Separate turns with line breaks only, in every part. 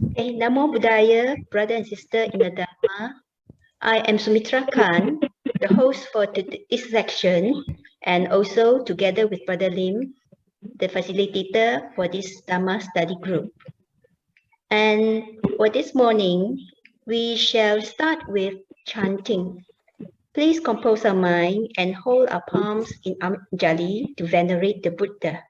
Okay, Namo Buddhaya, brother and sister in the Dharma. I am Sumitra Khan, the host for this section, and also together with Brother Lim, the facilitator for this Dharma study group. And for this morning, we shall start with chanting. Please compose our mind and hold our palms in Anjali to venerate the Buddha.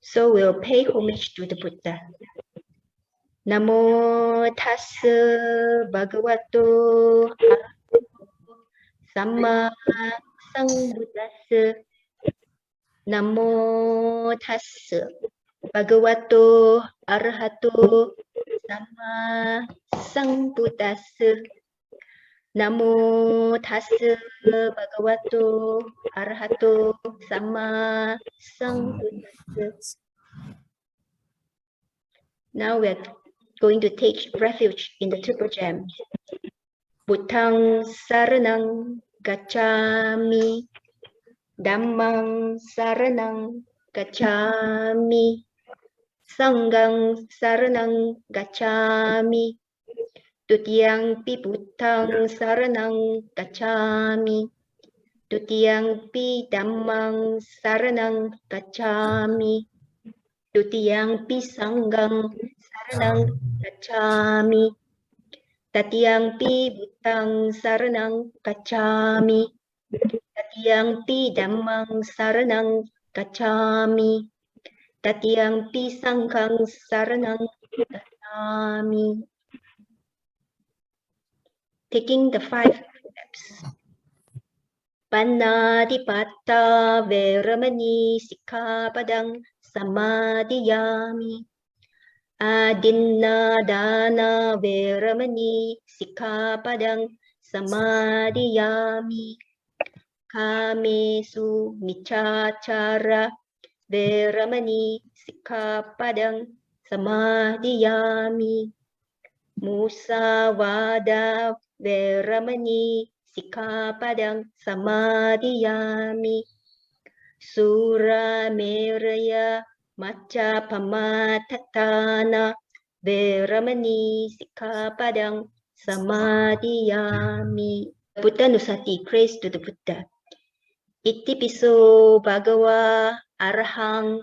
So we'll pay homage to the Buddha. Namo tassa bhagavato samma sambuddhassa. Namo tassa bhagavato arahato samma sambuddhassa. Namo tassa bhagavato arahato samma sambuddhassa. Now we're going to take refuge in the triple gem. Buddhang saranang gacchami, Dhammang saranang gacchami, Sanghang saranang gacchami, Tutiyampi Buddhang saranang gacchami, Tutiyampi Dhammang saranang gacchami, Tutiyampi Sanghang saranang gacchami, Tatiyampi Buddhang saranang gacchami, Tatiyampi Dhammang saranang gacchami, Tatiyampi Sanghang saranang gacchami. Taking the 5 steps. Panadipata Veramani Sikkhapadang Samadhiyami. Adinna Dana Veramani Sikkhapadang Samadhiyami. Kamesu Michachara Veramani Sikkhapadang Samadhiyami. Musavada Veramani Sikkhapadang Samadhiyami. Sura Meraya Macha Pamatatana Veramani Sikkhapadang Samadhiyami. Buddha Nusati, praise to the Buddha. Itipiso Bhagava Arahang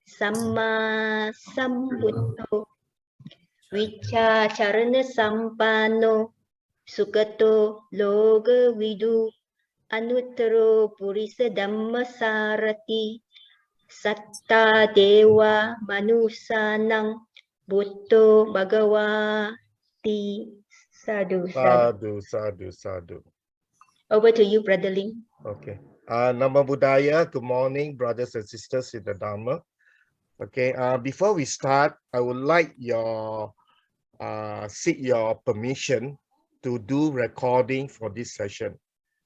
Samma Sambuddho Vicha Charana Sampano Sugato Loga Vidu Anuttaro Purisa Dhammasarati Satta Dewa Manusanang Buddho Bhagavati. Sadhu, sadhu.
Sadhu.
Over to you, Brother Ling.
Okay. Namo Buddhaya. Good morning, brothers and sisters in the Dharma. Okay. Before we start, I would like seek your permission to do recording for this session.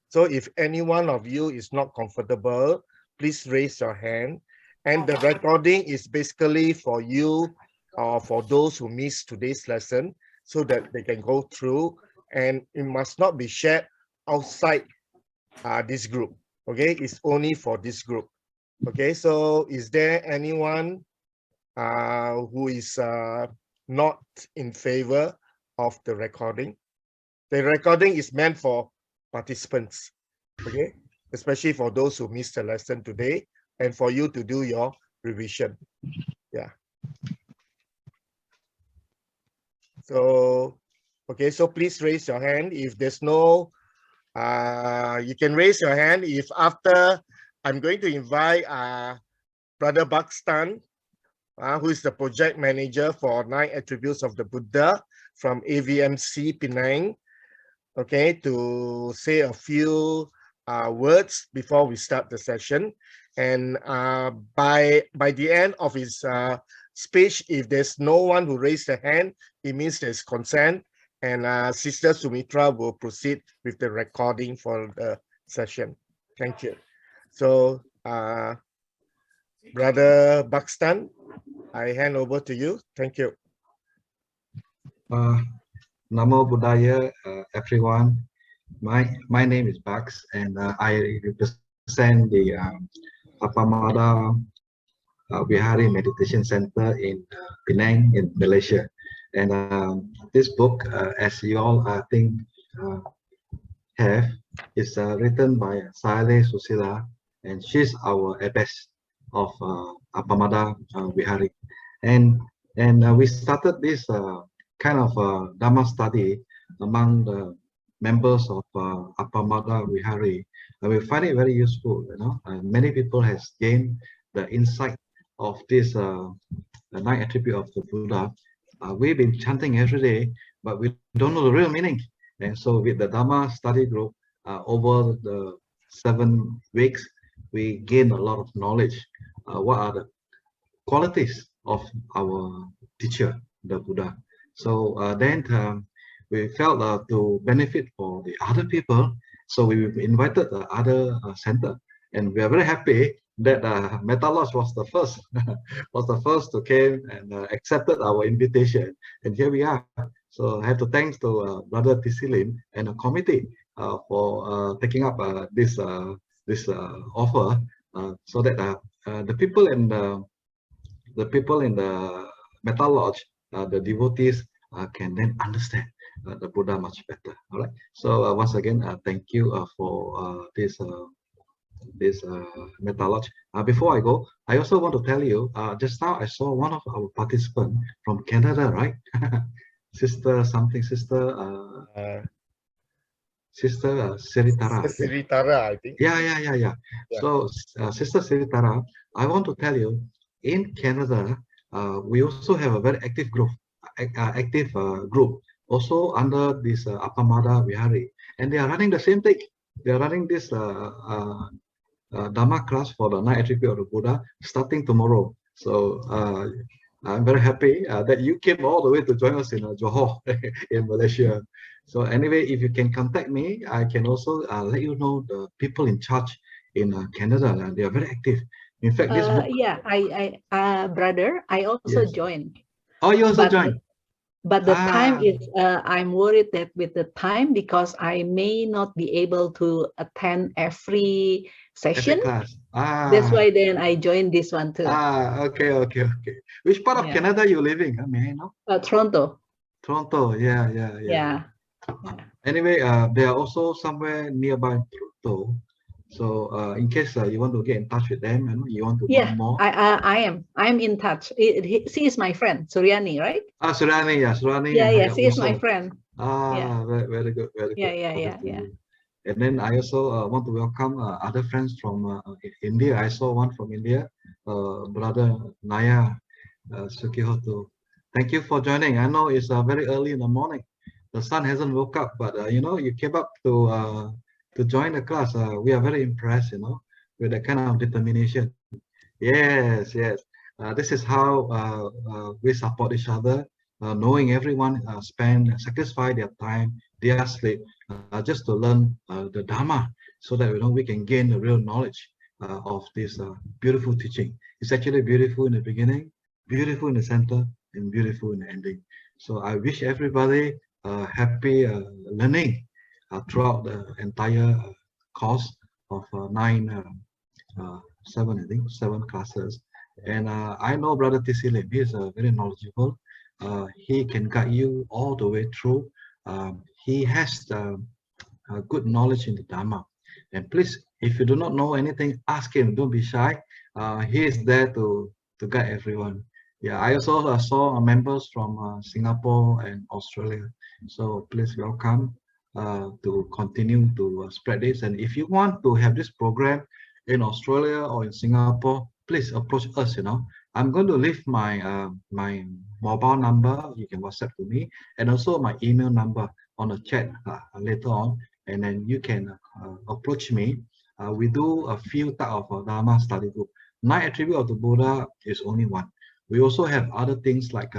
So if any one of you is not comfortable, please raise your hand. And the recording is basically for you or for those who missed today's lesson so that they can go through, and it must not be shared outside this group. Okay, it's only for this group. Okay, so is there anyone who is not in favor of the recording? The recording is meant for participants, okay, especially for those who missed the lesson today and for you to do your revision. Yeah. So, okay, so please raise your hand. If there's no, you can raise your hand if after I'm going to invite Brother Buxton, who is the project manager for 9 Attributes of the Buddha from AVMC Penang, okay, to say a few words before we start the session. And by the end of his speech, if there's no one who raised a hand, it means there's consent, and Sister Sumitra will proceed with the recording for the session. Thank you. So, Brother Buxton, I hand over to you. Thank you.
Namo Buddhaya, everyone. My name is Bax, and I represent the Appamada Vihari Meditation Center in Penang in Malaysia. And this book, as you all I think have, is written by Saleh Susila, and she's our abbess of Appamada Vihari. And we started this kind of Dhamma study among the members of Appamada Vihari. We find it very useful, you know. Many people has gained the insight of this the 9 attribute of the Buddha. We've been chanting every day, but we don't know the real meaning. And so with the Dhamma study group, over the 7 weeks, we gain a lot of knowledge. What are the qualities of our teacher, the Buddha? So then we felt to benefit for the other people. So we invited the other center, and we are very happy that Metalodge was the first to came and accepted our invitation, and here we are. So I have to thanks to Brother Tisilim and the committee for taking up this offer, so that the people in the Metal Lodge, the devotees can then understand the Buddha much better. All right. So once again, thank you for this Metal Lodge. Before I go, I also want to tell you. Just now I saw one of our participants from Canada, right? Sister something, Sister Siritara.
Siritara, I think.
Yeah. So Sister Siritara, I want to tell you, in Canada, we also have a very active group, also under this Appamada Vihari, and they are running the same thing. They are running this Dhamma class for the 9 attribute of the Buddha starting tomorrow. So I'm very happy that you came all the way to join us in Johor in Malaysia. So anyway, if you can contact me, I can also let you know the people in charge in Canada. They are very active. In fact, this book.
Yeah, brother, I also joined.
Oh, you also joined.
But the time is, I'm worried that with the time, because I may not be able to attend every session. That's why then I joined this one too.
Okay. Which part of Canada you living? May I know?
Toronto.
Toronto, yeah. Anyway, they are also somewhere nearby Toronto. So in case you want to get in touch with them and you want to know more.
I'm in touch. She is my friend, Suryani, right?
Suryani.
Yeah, she is my friend.
Very good.
Yeah.
And then I also want to welcome other friends from India. I saw one from India, Brother Naya Sukihoto. Thank you for joining. I know it's very early in the morning. The sun hasn't woke up, but you know, you came up to join the class. We are very impressed, you know, with that kind of determination. Yes. This is how we support each other, knowing everyone sacrifice their time, their sleep, just to learn the Dharma, so that, you know, we can gain the real knowledge of this beautiful teaching. It's actually beautiful in the beginning, beautiful in the center, and beautiful in the ending. So I wish everybody happy learning throughout the entire course of 7 classes. And I know Brother Tisilim, he is very knowledgeable. He can guide you all the way through. He has good knowledge in the Dhamma. And please, if you do not know anything, ask him. Don't be shy. He is there to guide everyone. Yeah, I also saw members from Singapore and Australia. So please welcome to continue to spread this. And if you want to have this program in Australia or in Singapore, please approach us. You know, I'm going to leave my my mobile number. You can WhatsApp to me, and also my email number on the chat later on, and then you can approach me. We do a few type of Dharma study group. 9 attribute of the Buddha is only one. We also have other things like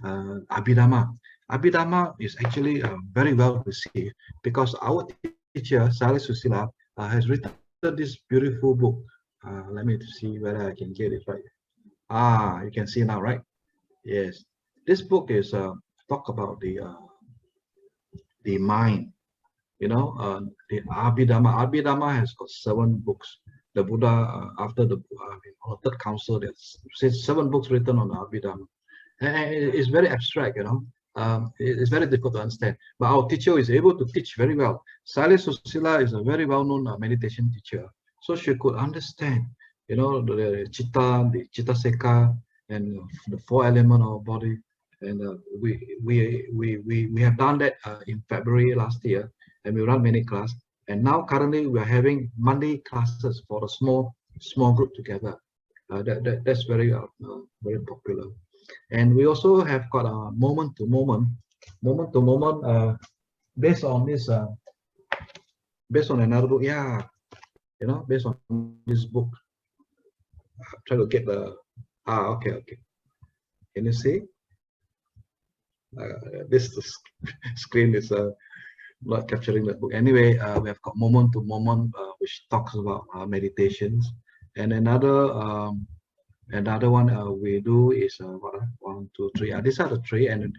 Abhidhamma. Abhidhamma is actually very well received because our teacher, Saleh Susila, has written this beautiful book. Let me see whether I can get it right. You can see now, right? Yes. This book is talk about the mind. You know, the Abhidhamma. Abhidhamma has got 7 books. the Buddha after the on the third council. There's 7 books written on the Abhidhamma, and it's very abstract, you know. It's very difficult to understand. But our teacher is able to teach very well. Sally Susila is a very well-known meditation teacher, so she could understand, you know, the Chitta Seka, and the 4 elements of our body. And we have done that in February last year, and we run many classes. And now currently we are having Monday classes for a small group together. That's very very popular. And we also have got a moment to moment based on this based on another book. Yeah, you know, based on this book. Try to get the okay. Can you see? This screen is not capturing the book. Anyway, we have got moment to moment, which talks about meditations, and another one we do is 1, 2, 3. These are the 3, and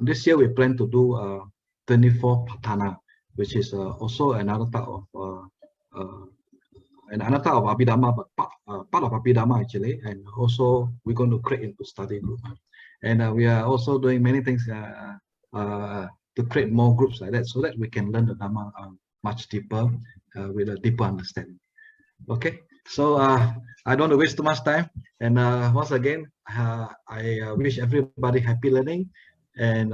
this year we plan to do 24 Patana, which is also another type of Abhidhamma, but part of Abhidhamma actually, and also we're going to create into study group. And we are also doing many things to create more groups like that, so that we can learn the Dhamma much deeper with a deeper understanding. Okay, so I don't want to waste too much time. And once again, I wish everybody happy learning, and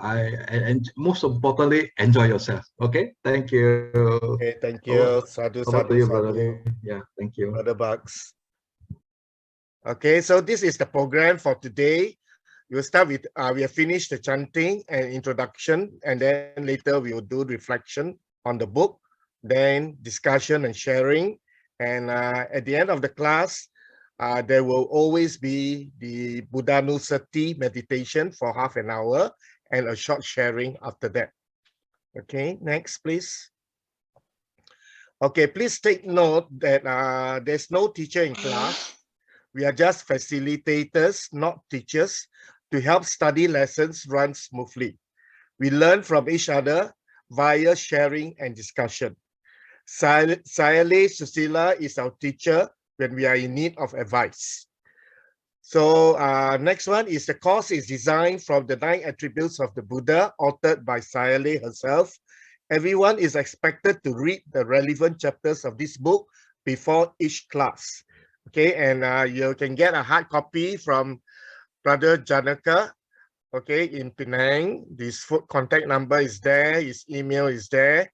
and most importantly, enjoy yourself. Okay, thank you.
Okay, thank you. Sadhu,
Over to
sadhu,
you, brother.
sadhu.
Yeah, thank you.
Brother Bucks. Okay, so this is the program for today. We'll start with, we have finished the chanting and introduction, and then later we will do reflection on the book, then discussion and sharing. And at the end of the class, there will always be the Buddhanussati meditation for half an hour and a short sharing after that. Okay, next, please. Okay, please take note that there's no teacher in class. We are just facilitators, not teachers, to help study lessons run smoothly. We learn from each other via sharing and discussion. Sayale Susila is our teacher when we are in need of advice. So next one is the course is designed from the 9 attributes of the Buddha, authored by Sayale herself. Everyone is expected to read the relevant chapters of this book before each class. Okay, and you can get a hard copy from Brother Janaka, okay, in Penang. This contact number is there, his email is there,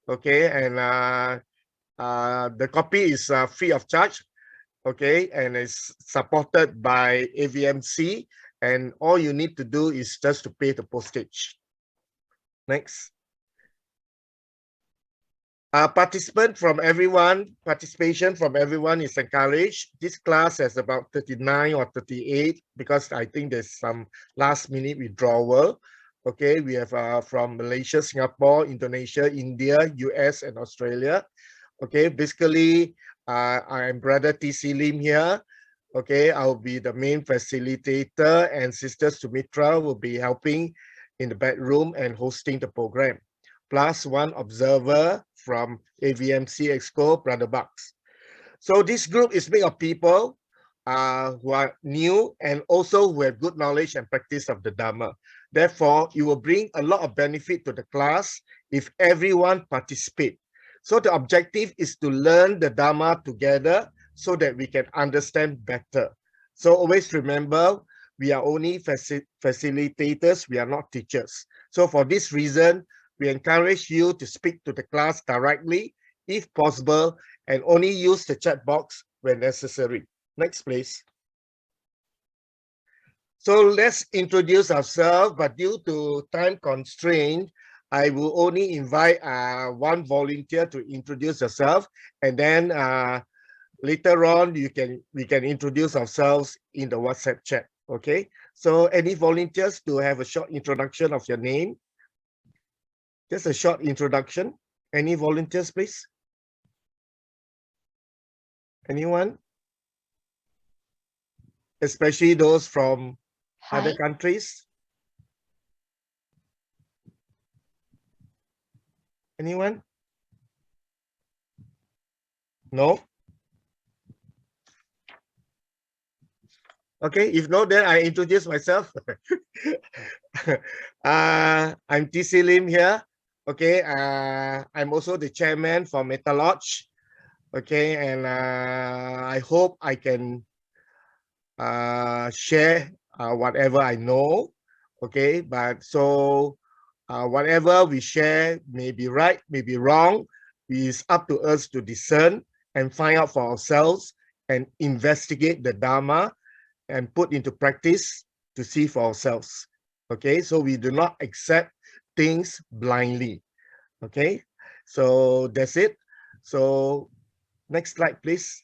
okay, and the copy is free of charge, okay, and it's supported by AVMC, and all you need to do is just to pay the postage. Next. Participation from everyone is encouraged. This class has about 39 or 38 because I think there's some last minute withdrawal. Okay, we have from Malaysia, Singapore, Indonesia, India, US, and Australia. Okay, basically, I'm Brother T.C. Lim here. Okay, I'll be the main facilitator, and Sister Sumitra will be helping in the back room and hosting the program, plus 1 observer from AVMC Exco, Brother Bucks. So this group is made of people who are new and also who have good knowledge and practice of the Dhamma. Therefore, it will bring a lot of benefit to the class if everyone participates. So the objective is to learn the Dhamma together so that we can understand better. So always remember, we are only facilitators, we are not teachers. So for this reason, we encourage you to speak to the class directly, if possible, and only use the chat box when necessary. Next, please. So let's introduce ourselves, but due to time constraint, I will only invite 1 volunteer to introduce yourself, and then later on we can introduce ourselves in the WhatsApp chat. Okay. So any volunteers to have a short introduction of your name? Just a short introduction. Any volunteers, please? Anyone? Especially those from other countries? Anyone? No? Okay, if no, then I introduce myself. I'm TC Lim here. Okay, I'm also the chairman for Meta Lodge. Okay, and I hope I can share whatever I know. Okay, but so whatever we share may be right, may be wrong. It's up to us to discern and find out for ourselves and investigate the Dharma and put into practice to see for ourselves. Okay, so we do not accept things blindly. Okay, so that's it. So next slide, please.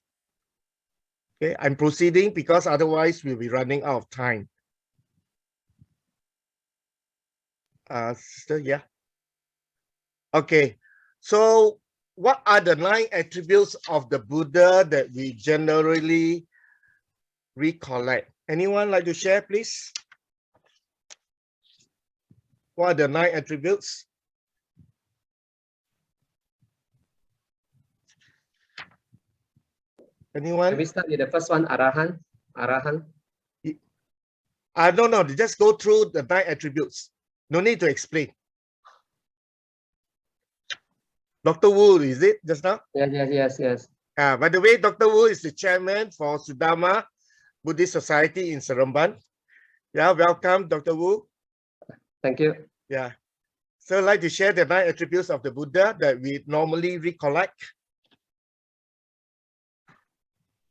Okay, I'm proceeding because otherwise we'll be running out of time. Sister, yeah. Okay, so what are the 9 attributes of the Buddha that we generally recollect? Anyone like to share, please? What are the 9 attributes? Anyone?
Can we start with the first one, Arahan? Arahan.
No, just go through the 9 attributes. No need to explain. Dr. Wu, is it just now?
Yes.
By the way, Dr. Wu is the chairman for Sudama Buddhist Society in Seremban. Yeah, welcome, Dr. Wu.
Thank you.
Yeah. So I'd like to share the 9 attributes of the Buddha that we normally recollect.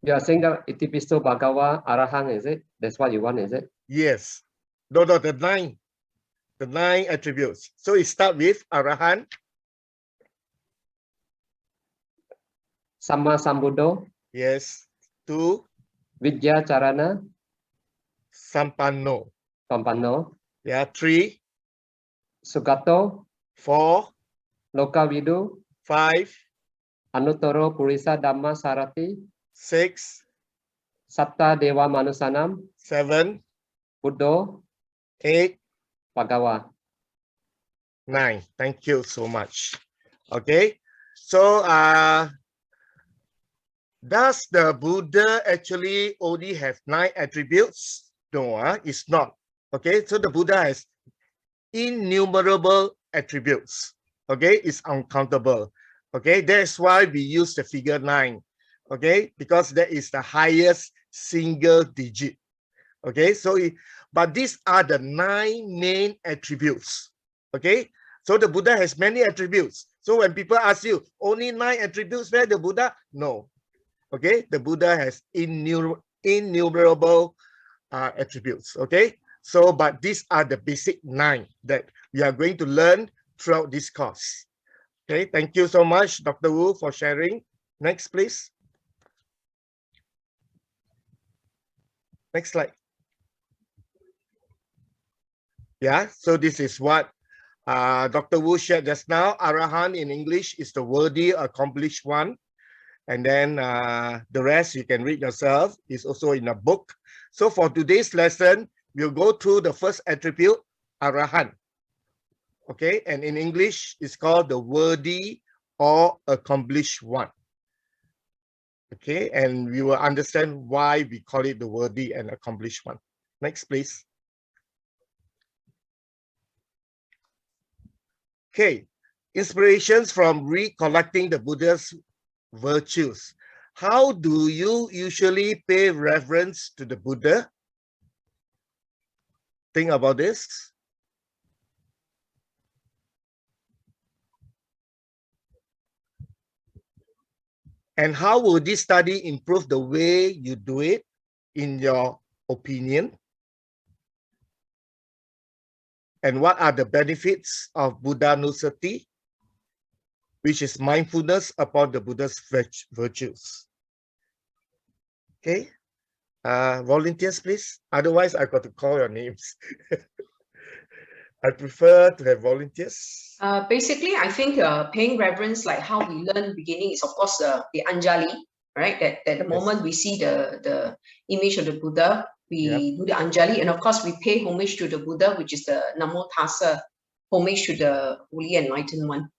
You are saying that Itipisto Bhagawa Arahang, is it? That's what you want, is it?
Yes. No, the 9 attributes. So it starts with Arahan.
Samma Sambuddho.
Yes. 2.
Vidya Charana.
Sampanno.
Pampanno.
Yeah. 3.
Sugato.
4.
Lokavidu.
5.
Anuttaro Purisa Dhamma Sarati.
6.
Satta Dewa Manusanam.
7.
Buddho.
8.
Bhagawa.
9. Thank you so much. Okay. So does the Buddha actually only have 9 attributes? No, it's not. Okay, so the Buddha has innumerable attributes. Okay, it's uncountable. Okay, that's why we use the figure 9. Okay, because that is the highest single digit. Okay, so but these are the 9 main attributes. Okay, so the Buddha has many attributes. So when people ask you only 9 attributes, where the Buddha? No. Okay, the Buddha has innumerable attributes. Okay, so but these are the basic 9 that we are going to learn throughout this course. Okay, thank you so much, Dr. Wu, for sharing. Next, please. Next slide. Yeah, so this is what Dr. Wu shared just now. Arahan in English is the worthy, accomplished one. And then the rest you can read yourself. Is also in a book. So for today's lesson, we'll go through the first attribute, Arahan. Okay, and in English, it's called the worthy or accomplished one. Okay, and we will understand why we call it the worthy and accomplished one. Next, please. Okay, inspirations from recollecting the Buddha's virtues. How do you usually pay reverence to the Buddha? Think about this. And how will this study improve the way you do it, in your opinion? And what are the benefits of Buddhanussati, which is mindfulness upon the Buddha's virtues? Okay, volunteers, please. Otherwise, I've got to call your names. I prefer to have volunteers.
Basically, I think paying reverence, like how we learn beginning, is of course the Anjali, right? That the moment we see the image of the Buddha, we do the Anjali, and of course we pay homage to the Buddha, which is the Namo Tassa, homage to the Holy Enlightened One.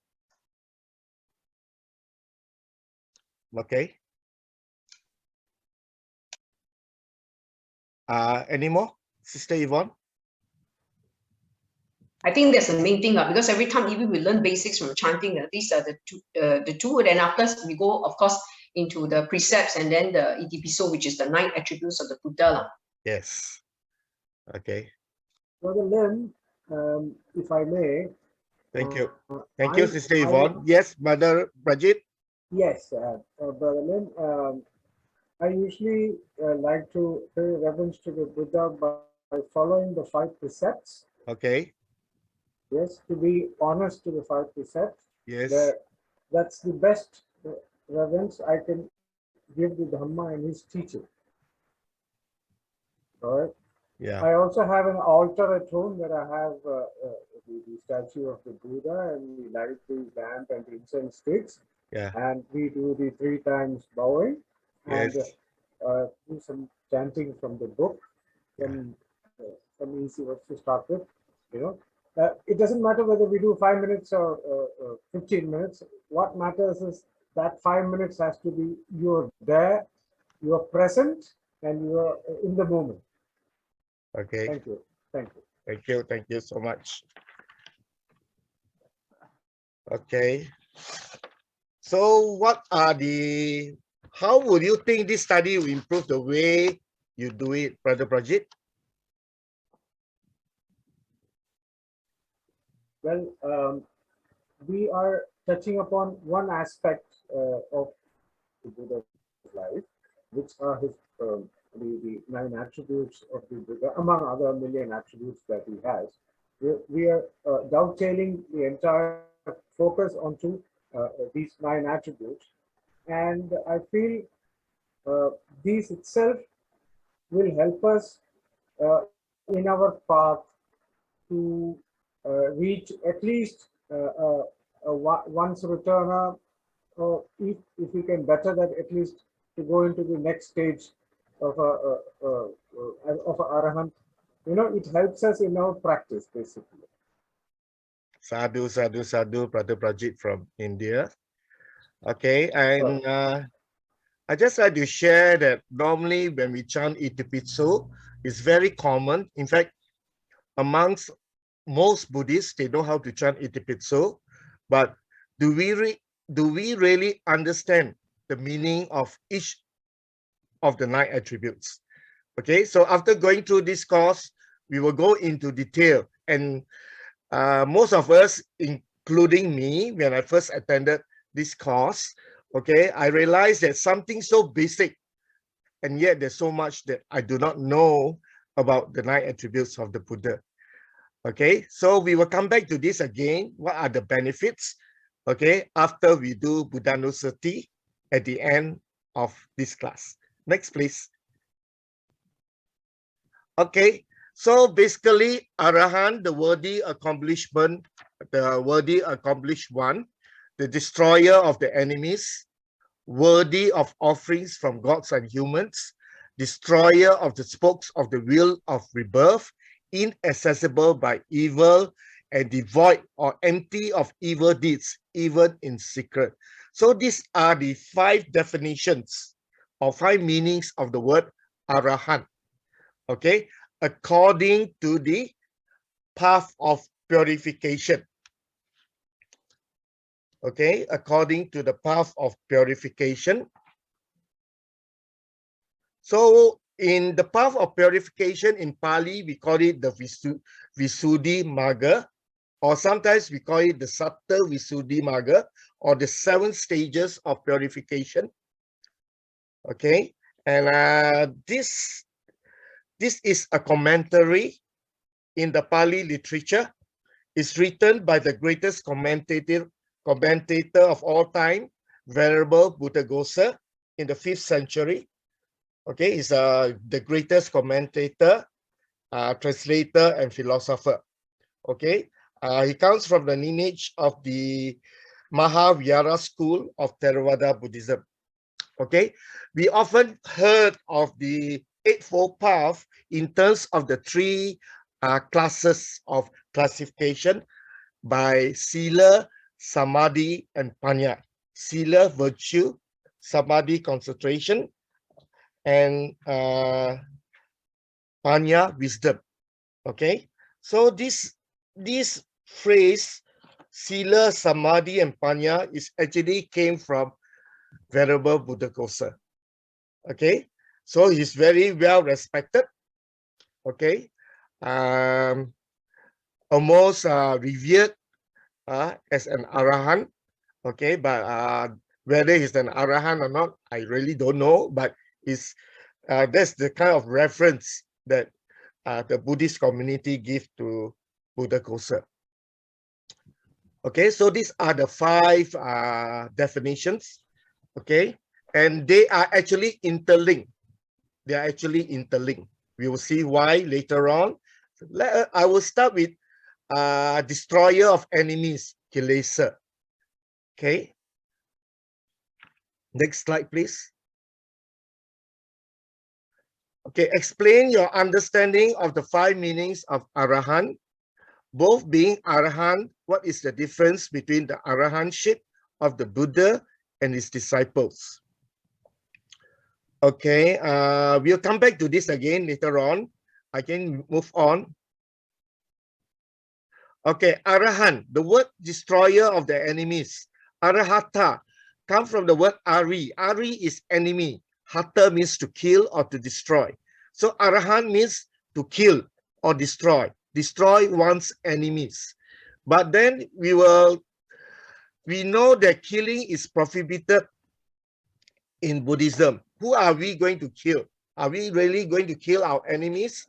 Okay. Any more, Sister Yvonne?
I think that's the main thing, because every time even we learn basics from chanting, these are the two, and after we go, of course, into the precepts and then the Itipiso, which is the 9 attributes of the Buddha.
Yes. Okay.
Brother Lim, if I may.
Thank you. Thank you, Sister Yvonne. Yes, Mother Brajit.
Yes, Brother Lim. I usually like to pay reverence to the Buddha by following the 5 precepts.
Okay.
Yes, to be honest to the 5 precepts.
Yes.
That's the best reverence I can give the Dhamma and his teaching. All right.
Yeah.
I also have an altar at home where I have the statue of the Buddha, and we light the lamp and the incense sticks.
Yeah.
And we do the 3 times bowing.
Yes.
And do some chanting from the book. Some easy words to start with. It doesn't matter whether we do 5 minutes or 15 minutes. What matters is that 5 minutes has to be you're there, you're present, and you're in the moment.
Okay.
Thank you. Thank you.
Thank you. Thank you so much. Okay. So how would you think this study will improve the way you do it, Brother Prajit?
Well, we are touching upon one aspect of the Buddha's life, which are his the 9 attributes of the Buddha, among other million attributes that he has. We are dovetailing the entire focus onto these 9 attributes, and I feel these itself will help us in our path to reach at least once returner, or if we can better that, at least to go into the next stage of a arahant. It helps us in our practice, basically.
Sadhu, sadhu, sadhu, Brother Prajit from India. Okay, and I just like to share that normally when we chant Itipitso, it's very common. In fact, amongst most Buddhists, they know how to chant Itipitso, but do we really understand the meaning of each of the 9 attributes? Okay, so after going through this course, we will go into detail, and most of us, including me, when I first attended this course, okay, I realized that something so basic, and yet there's so much that I do not know about the 9 attributes of the Buddha. Okay, so we will come back to this again. What are the benefits? Okay, after we do Buddhanusati at the end of this class. Next, please. Okay, so basically, Arahant, the worthy accomplishment, the worthy accomplished one, the destroyer of the enemies, worthy of offerings from gods and humans, destroyer of the spokes of the wheel of rebirth, inaccessible by evil, and devoid or empty of evil deeds, even in secret. So these are the 5 definitions or 5 meanings of the word Arahant. Okay, according to the path of purification. Okay, according to the path of purification. So in the path of purification in Pali, we call it the Visuddhi Magga, or sometimes we call it the Satta Visuddhi Magga, or the 7 stages of purification. Okay, and this is a commentary in the Pali literature. It's written by the greatest commentator of all time, Venerable Buddhaghosa, in the 5th century. Okay, he's the greatest commentator, translator, and philosopher. Okay, he comes from the lineage of the Mahavihara school of Theravada Buddhism. Okay, we often heard of the Eightfold Path in terms of the 3 classes of classification by Sila, Samadhi, and Panya. Sila, virtue; Samadhi, concentration; and Panya, wisdom. Okay, so this phrase, Sila, Samadhi, and Panya is actually came from Venerable Buddhaghosa. Okay, so he's very well respected. Okay, almost revered as an Arahant. Okay, but whether he's an Arahant or not, I really don't know. But it's that's the kind of reference that the Buddhist community give to Buddhaghosa. Okay, so these are the 5 definitions. Okay, and they are actually interlinked. They are actually interlinked. We will see why later on. I will start with destroyer of enemies, Kilesa. Okay. Next slide, please. Okay, explain your understanding of the 5 meanings of Arahant. Both being Arahant, what is the difference between the Arahantship of the Buddha and his disciples? Okay, we'll come back to this again later on. I can move on. Okay, Arahant, the word destroyer of the enemies. Arahata come from the word Ari. Ari is enemy. Hata means to kill or to destroy. So Arahant means to kill or destroy one's enemies. But then we know that killing is prohibited in Buddhism. Who are we going to kill? Are we really going to kill our enemies?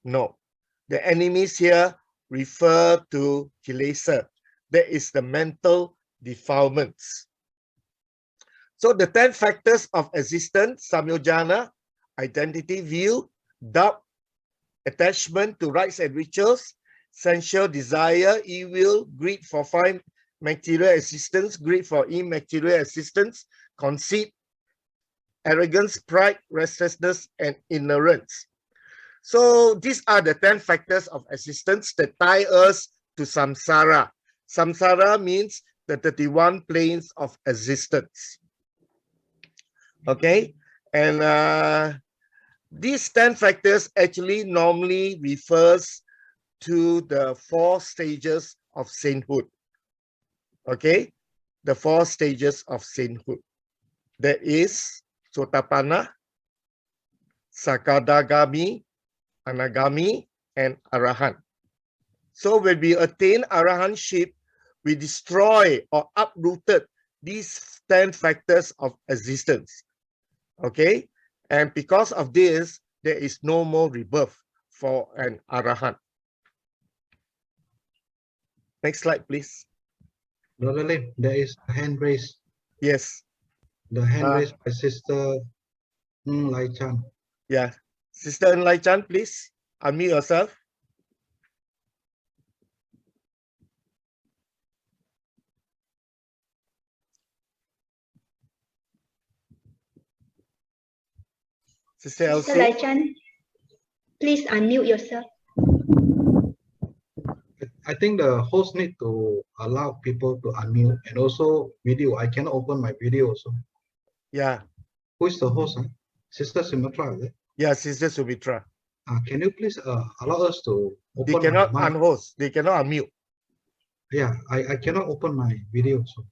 No. The enemies here refer to kilesa. That is the mental defilements. So the 10 factors of existence, samyojana, identity, view, doubt, attachment to rites and rituals, sensual desire, evil, greed for fine material existence, greed for immaterial existence, conceit, arrogance, pride, restlessness, and ignorance. So these are the 10 factors of existence that tie us to samsara. Samsara means the 31 planes of existence. Okay, and these 10 factors actually normally refers to the 4 stages of sainthood. Okay, the 4 stages of sainthood. That is Sotapanna, Sakadagami, Anagami, and Arahant. So when we attain Arahantship, we destroy or uprooted these 10 factors of existence. Okay, and because of this, there is no more rebirth for an Arahant. Next slide, please.
Brother Lim, there is a hand raised.
Yes.
The hand raised by Sister Lai Chan.
Yeah. Sister Lai Chan, please unmute yourself. Sister Elsie.
Sister Lai Chan, please unmute yourself.
I think the host need to allow people to unmute, and also video. I cannot open my video also.
Yeah.
Who is the host? Sister Sumatra, is it?
Yeah, Sister Sumitra.
Can you please allow us to open?
They cannot
my mic?
unhost. They cannot unmute.
Yeah, I cannot open my video. So.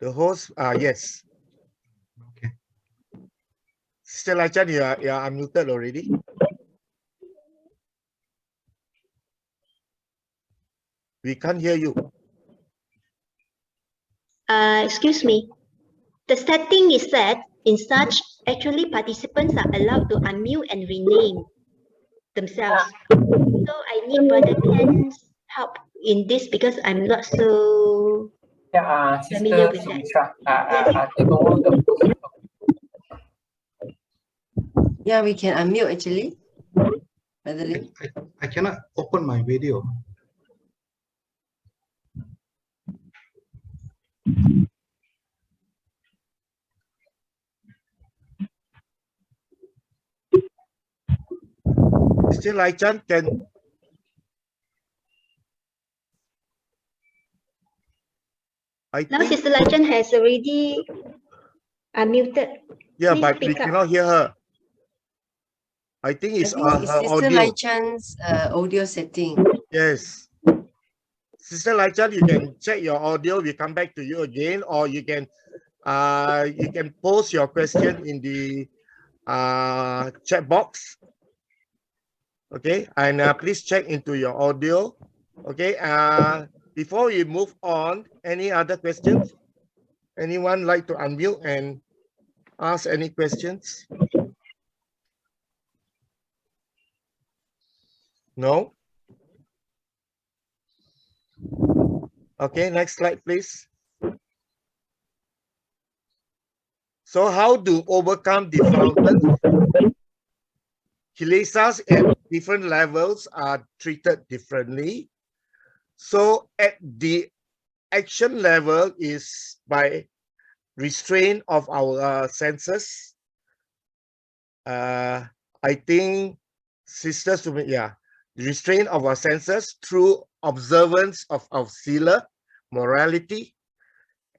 The host, yes.
Okay.
Sister Lai Chan, you are unmuted already. We can't hear you.
Excuse me. The setting is set in such actually participants are allowed to unmute and rename themselves. So I need Brother Ken's help in this because I'm not so familiar with that.
Yeah, we can unmute actually. Madeline.
I cannot open my video.
Still, Lai Chan can.
Now
think,
Sister Laichan has already unmuted.
yeah,
Please
but we
speak up.
cannot hear her. I think
I
it's
think it's
her
Sister
audio.
Laichan's audio setting.
Yes. Sister Laichan, you can check your audio. We come back to you again, or you can post your question in the chat box. Okay, and please check into your audio. Okay, before we move on, any other questions? Anyone like to unmute and ask any questions? No? Okay, next slide, please. So how to overcome defilements? Kilesas at different levels are treated differently. So at the action level is by restraint of our senses. I think sisters, yeah, restraint of our senses through observance of our sila, morality.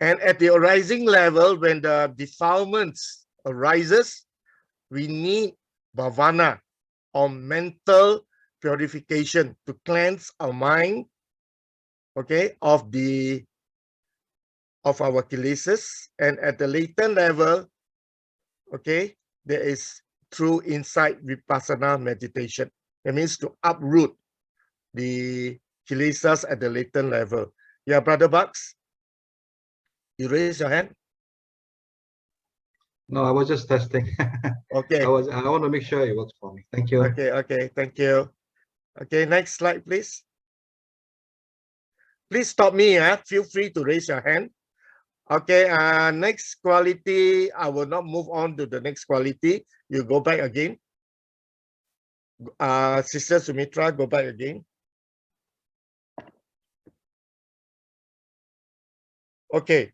And at the arising level, when the defilements arises, we need bhavana or mental purification to cleanse our mind, okay, of our kilesas. And at the later level, okay, there is through insight vipassana meditation. It means to uproot the kilesas at the later level. Yeah, Brother Bucks, you raise your hand.
No, I was just testing.
Okay.
I want to make sure it works for me. Thank you.
Okay, thank you. Okay, next slide, please. Please stop me. Feel free to raise your hand. Okay, next quality. I will not move on to the next quality. You go back again. Sister Sumitra, go back again. Okay.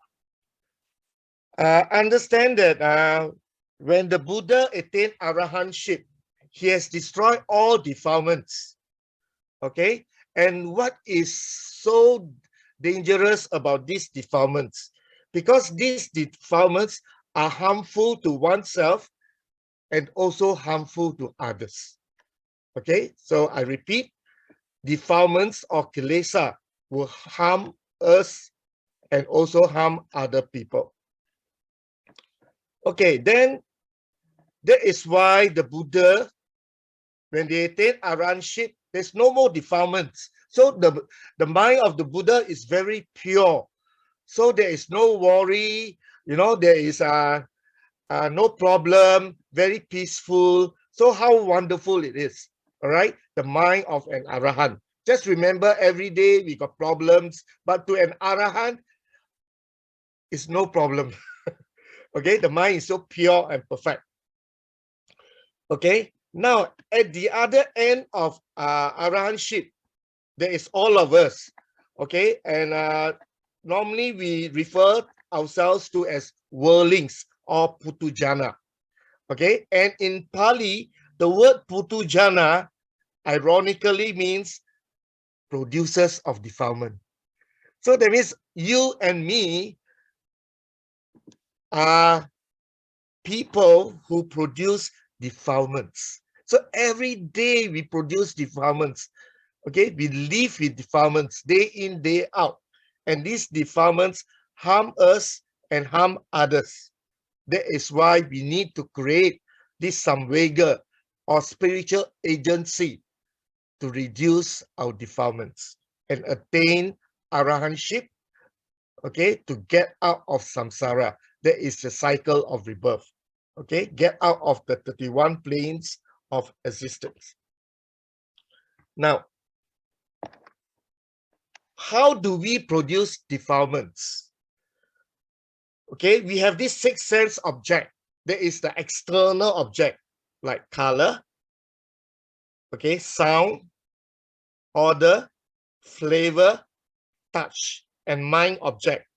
Understand that when the Buddha attained arahantship, he has destroyed all defilements. Okay, and what is so dangerous about these defilements? Because these defilements are harmful to oneself and also harmful to others. Okay, so I repeat, defilements or kilesa will harm us and also harm other people. Okay, then that is why the Buddha, when they attain arahantship, there's no more defilements. So the mind of the Buddha is very pure. So there is no worry, there is no problem, very peaceful. So how wonderful it is, all right? The mind of an arahant. Just remember, every day we got problems, but to an arahant, it's no problem. Okay, the mind is so pure and perfect. Okay, now at the other end of arahantship, there is all of us. Okay, and normally we refer ourselves to as worldlings or putujana. Okay, and in Pali, the word putujana ironically means producers of defilement. So that means you and me are people who produce defilements. So every day we produce defilements. Okay, we live with defilements day in, day out. And these defilements harm us and harm others. That is why we need to create this samvega or spiritual agency to reduce our defilements and attain arahantship, okay, to get out of samsara. That is the cycle of rebirth. Okay, get out of the 31 planes of existence. Now, how do we produce defilements? Okay, we have this sixth sense object. There is the external object like color, okay, sound, odor, flavor, touch, and mind object.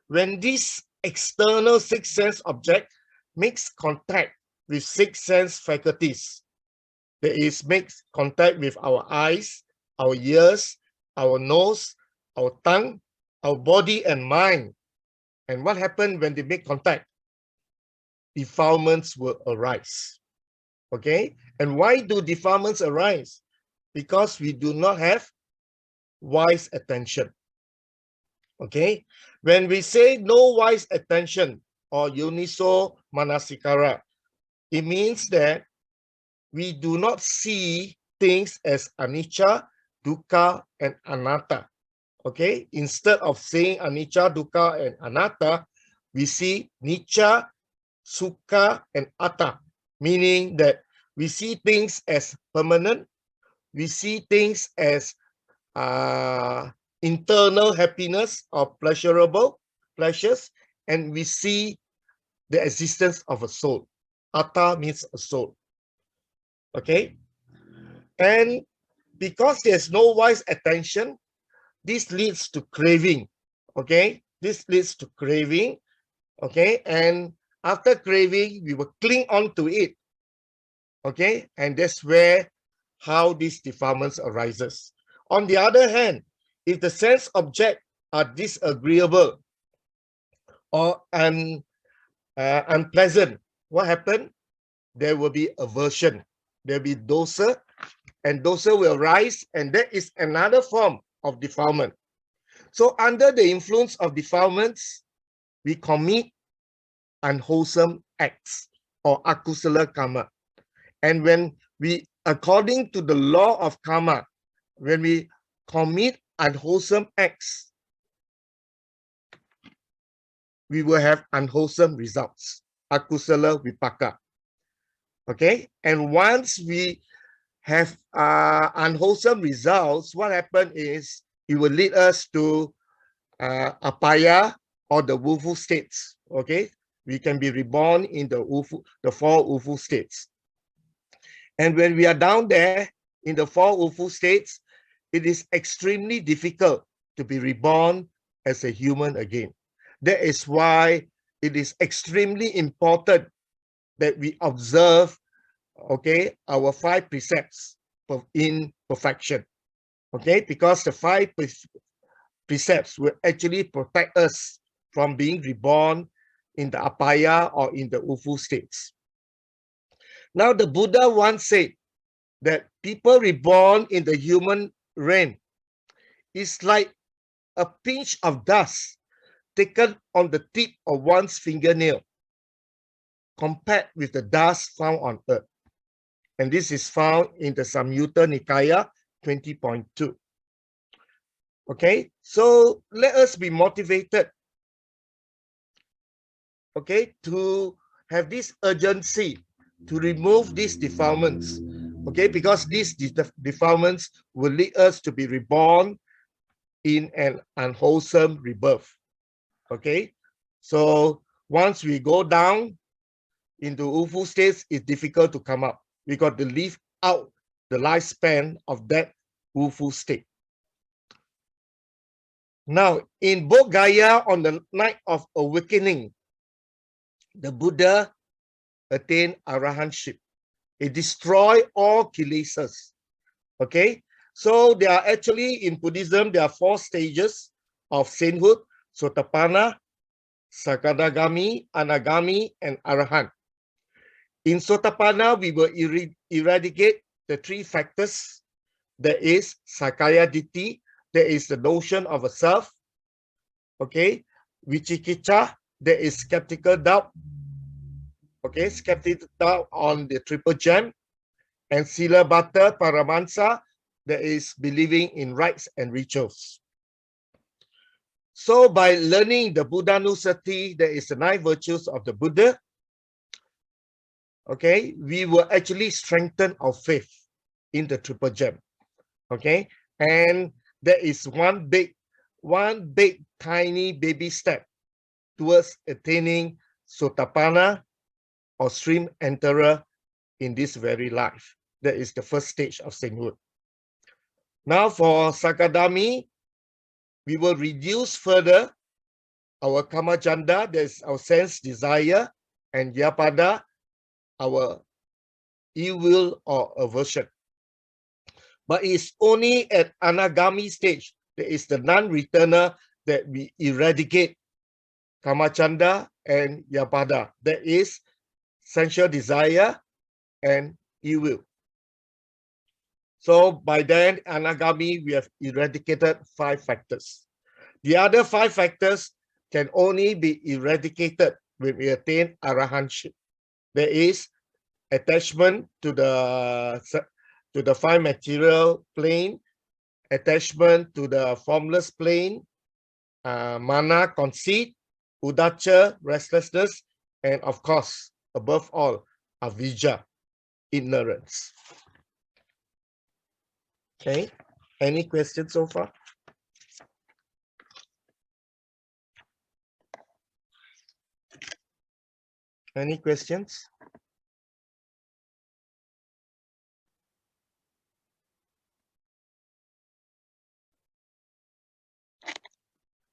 When this external sixth sense object makes contact with sixth sense faculties, that is, makes contact with our eyes, our ears, our nose, our tongue, our body and mind, And what happened when they make contact? Defilements will arise. Okay, and why do defilements arise? Because we do not have wise attention. Okay, when we say no wise attention or yoniso manasikara, it means that we do not see things as anicca, dukkha, and anatta. Okay, instead of saying anicca, dukkha, and anatta, we see nicca, sukha, and atta, meaning that we see things as permanent, we see things as internal happiness or pleasurable pleasures, and we see the existence of a soul. Atta means a soul. Okay, and because there's no wise attention, this leads to craving. Okay, this leads to craving. Okay, and after craving, we will cling on to it. Okay, and that's where how these defilements arises. On the other hand, if the sense object are disagreeable or unpleasant, what happened? There will be aversion. There will be dosa, and dosa will rise, and that is another form of defilement. So under the influence of defilements, we commit unwholesome acts or akusala karma. And when we, according to the law of karma, when we commit unwholesome acts, we will have unwholesome results, akusala vipaka. Okay, and once we have unwholesome results, what happens is it will lead us to apaya or the wufu states. Okay, we can be reborn in the four wufu states. And when we are down there in the four wufu states, it is extremely difficult to be reborn as a human again. That is why it is extremely important that we observe, okay, our 5 precepts in perfection. Okay, because the 5 precepts will actually protect us from being reborn in the apaya or in the wufu states. Now, the Buddha once said that people reborn in the human realm is like a pinch of dust taken on the tip of one's fingernail compared with the dust found on earth. And this is found in the Samyutta Nikaya 20.2. Okay, so let us be motivated, okay, to have this urgency to remove these defilements, okay, because these defilements will lead us to be reborn in an unwholesome rebirth. Okay, so once we go down into wufu states, it's difficult to come up. We got to live out the lifespan of that wufu state. Now, in Bodh Gaya, on the night of awakening, the Buddha attained arahantship. It destroyed all kilesas. Okay, so there are actually in Buddhism there are 4 stages of sainthood: Sotapanna, Sakadagami, Anagami, and Arahant. In Sotapanna, we will eradicate the 3 factors. There is Sakaya Ditti, there is the notion of a self. Okay, Vichikicha, there is skeptical doubt. Okay, skeptical doubt on the triple gem. And Silabhata Paramansa, there is believing in rites and rituals. So by learning the Buddhanusati, there is the 9 virtues of the Buddha. Okay, we will actually strengthen our faith in the triple gem. Okay, and there is one big tiny baby step towards attaining Sotapanna or stream enterer in this very life. That is the first stage of sainthood. Now for Sakadami, we will reduce further our Kamajanda, that's our sense desire, and Yapada, our ill will or aversion. But it's only at Anagami stage, there is the non-returner, that we eradicate Kamachanda, and Yapada. That is sensual desire and evil. So by then, Anagami, we have eradicated 5 factors. The other 5 factors can only be eradicated when we attain arahantship. There is attachment to the 5 material plane, attachment to the formless plane, mana, conceit, udacha, restlessness, and of course, above all, avijja, ignorance. Okay, any questions so far? Any questions?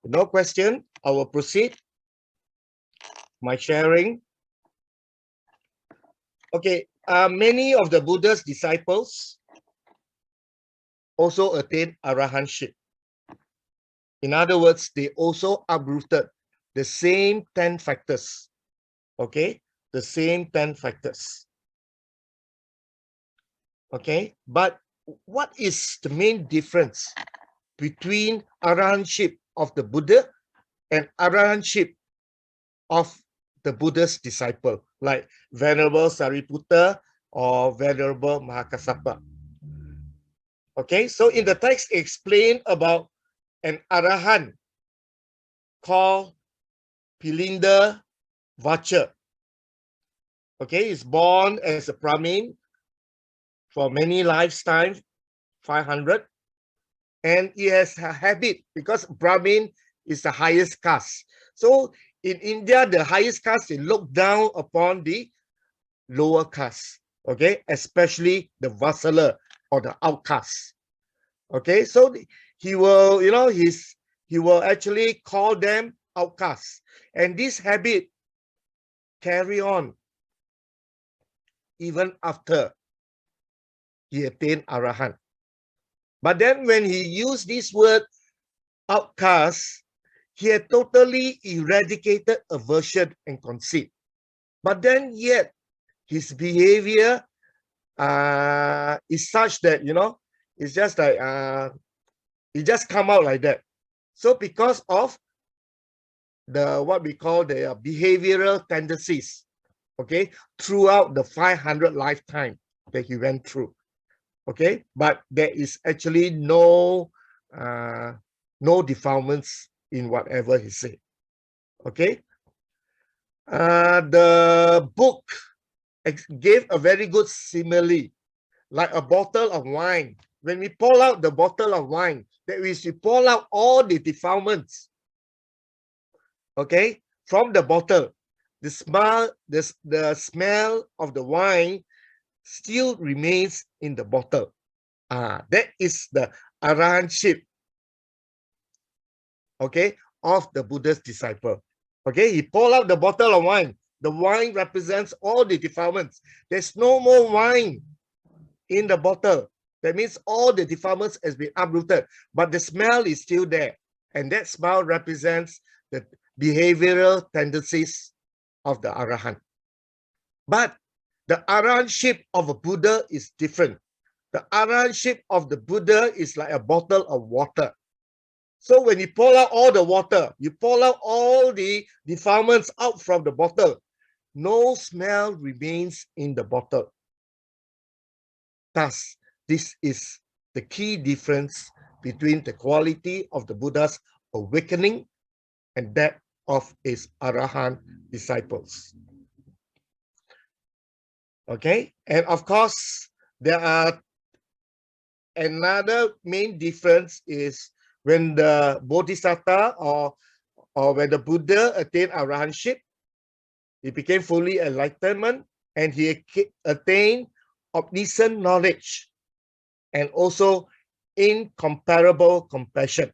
No question, I will proceed. My sharing. Okay, many of the Buddha's disciples also attained arahantship. In other words, they also uprooted the same 10 factors. Okay, the same 10 factors. Okay, but what is the main difference between arahantship of the Buddha and arahantship of the Buddha's disciple, like Venerable Sariputta or Venerable Mahakassapa? Okay, so in the text explain about an arahant called Pilinda Vacha. Okay, he's born as a Brahmin for many lifetimes, 500, and he has a habit because Brahmin is the highest caste. So in India, the highest caste, they look down upon the lower caste, okay, especially the Vassala or the outcast. Okay, so he will, you know, he will actually call them outcasts, and this habit carry on even after he attained arahant. But then when he used this word outcast, he had totally eradicated aversion and conceit. But then yet his behavior is such that, you know, it's just like it just come out like that. So because of the what we call the behavioral tendencies, okay, throughout the 500 lifetime that he went through, okay, but there is actually no defilements in whatever he said. Okay, the book gave a very good simile, like a bottle of wine. When we pour out the bottle of wine, that is, we pour out all the defilements, okay, from the bottle. The smell of the wine still remains in the bottle. That is the arahantship, okay, of the Buddha's disciple. Okay, he poured out the bottle of wine. The wine represents all the defilements. There's no more wine in the bottle. That means all the defilements has been uprooted, but the smell is still there. And that smell represents the behavioral tendencies of the arahant. But the arahantship of a Buddha is different. The arahantship of the Buddha is like a bottle of water. So when you pour out all the water, you pour out all the defilements out from the bottle, no smell remains in the bottle. Thus, this is the key difference between the quality of the Buddha's awakening and that of his arahant disciples. Okay, and of course, there are another main difference is when the Bodhisattva or when the Buddha attained arahantship, he became fully enlightenment and he attained omniscient knowledge and also incomparable compassion.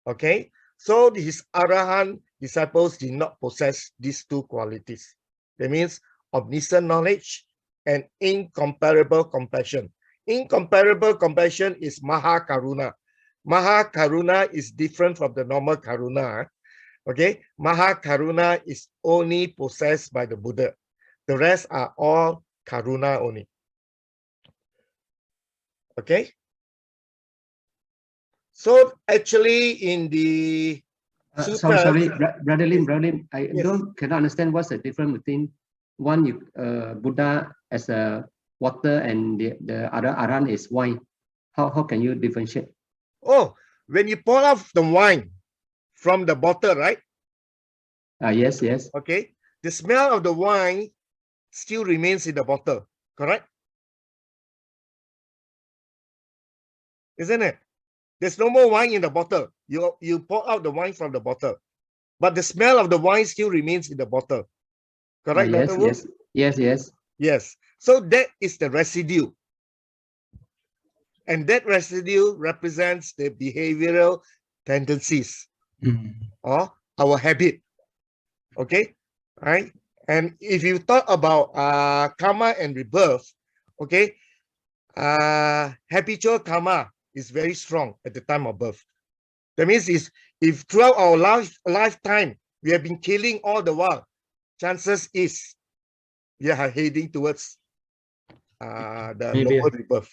Okay, so his arahant disciples did not possess these two qualities. That means omniscient knowledge and incomparable compassion. Incomparable compassion is Maha Karuna. Maha Karuna is different from the normal Karuna. Okay, Maha Karuna is only possessed by the Buddha. The rest are all Karuna only. Okay. So actually in the
sorry, Brother Lim, I
yes.
cannot understand what's the difference between one Buddha as a water and the other Arhan is wine. How can you differentiate?
Oh, when you pour off the wine from the bottle, right?
Yes.
Okay. The smell of the wine still remains in the bottle, correct? Isn't it? There's no more wine in the bottle. You pour out the wine from the bottle, but the smell of the wine still remains in the bottle. Correct, Dr. Wu? Yes. So that is the residue. And that residue represents the behavioral tendencies or our habit. Okay, right? And if you talk about karma and rebirth, okay, habitual karma is very strong at the time of birth. That means if throughout our lifetime we have been killing all the while, chances is we are heading towards the lower rebirth.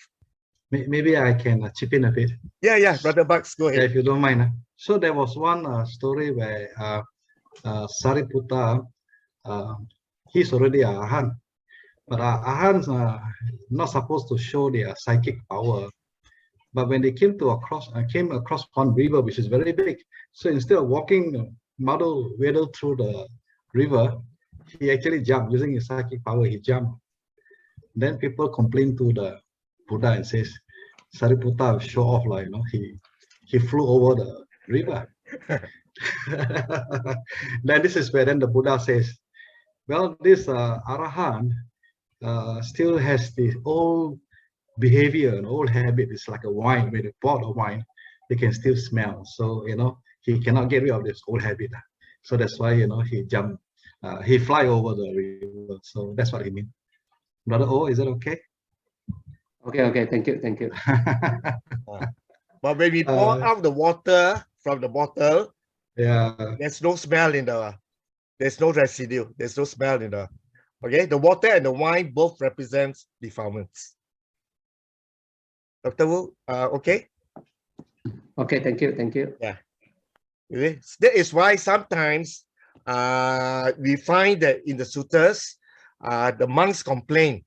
Maybe I can chip in a bit.
Yeah, Brother Bucks, go ahead.
If you don't mind. So there was one story where Sariputta, he's already a Arhan, but Arhans are not supposed to show their psychic power. But when they came across one river which is very big, so instead of walking waddle through the river, he actually jumped using his psychic power. He jumped. Then people complain to the Buddha and says, Sariputta show off, like, he flew over the river. Then this is where then the Buddha says, well, this Arahant still has the old behavior, an old habit. It's like a wine. When you pour the wine, you can still smell. So, he cannot get rid of this old habit. So that's why, he jumped, he fly over the river. So that's what he means. Brother O, is that okay?
Okay, thank you.
But when we pour out the water from the bottle, there's no smell there's no residue, there's no smell in okay? The water and the wine both represents defilements. Dr. Wu, okay?
Okay, thank you.
Yeah. That is why sometimes we find that in the sutras, the monks complain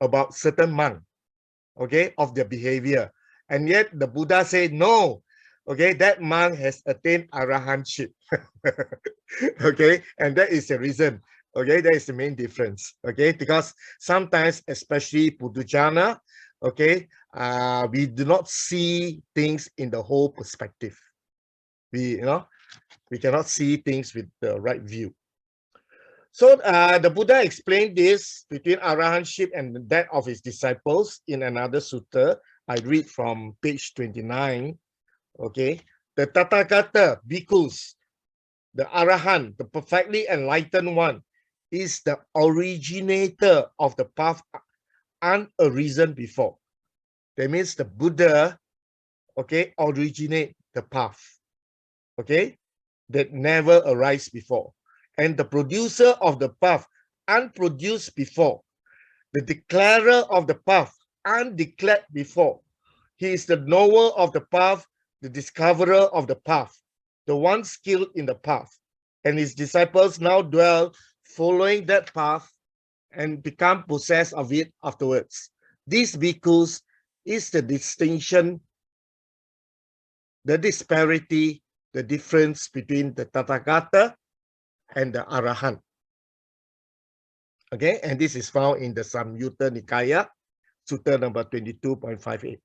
about certain monks, okay, of their behavior. And yet the Buddha said, no, okay, that monk has attained arahantship. Okay, and that is the reason. Okay, that is the main difference. Okay, because sometimes, especially Pudujana, okay, we do not see things in the whole perspective. We cannot see things with the right view. So the Buddha explained this between arahantship and that of his disciples in another sutta. I read from page 29. Okay, the Tathagata bhikkhus, the Arahant, the perfectly enlightened one, is the originator of the path unarisen before. That means the Buddha, okay, originate the path, okay, that never arise before. And the producer of the path, unproduced before. The declarer of the path, undeclared before. He is the knower of the path, the discoverer of the path, the one skilled in the path. And his disciples now dwell following that path and become possessed of it afterwards. These bhikkhus is the distinction, the disparity, the difference between the Tathagata and the Arahant. Okay, and this is found in the Samyutta Nikaya, Sutta number 22.58.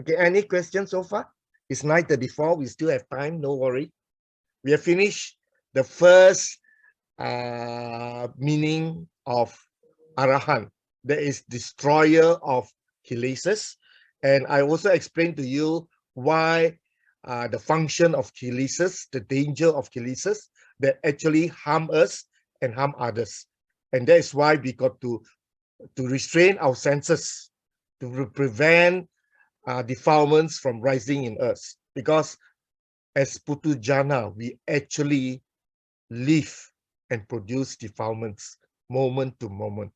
Okay, any questions so far? It's 9:34, we still have time, no worry. We have finished the first meaning of Arahant, that is destroyer of kilesas. And I also explained to you why the function of kilesas, the danger of kilesas that actually harm us and harm others. And that is why we got to restrain our senses, to prevent defilements from rising in us. Because as Putujana, we actually live and produce defilements moment to moment.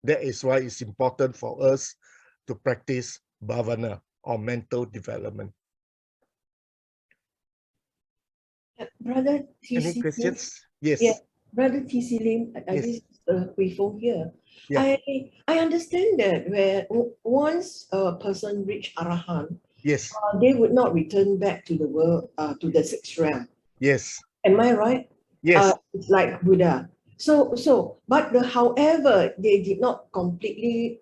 That is why it's important for us to practice bhavana or mental development.
Brother
Any
TC,
questions? Yes.
yeah, Brother TC Lim,
Yes.
this is Weifeng here.
Yeah.
I understand that where once a person reach Arahant,
Yes.
they would not return back to the world, to the sixth realm.
Yes.
Am I right?
Yes.
It's like Buddha. But however, they did not completely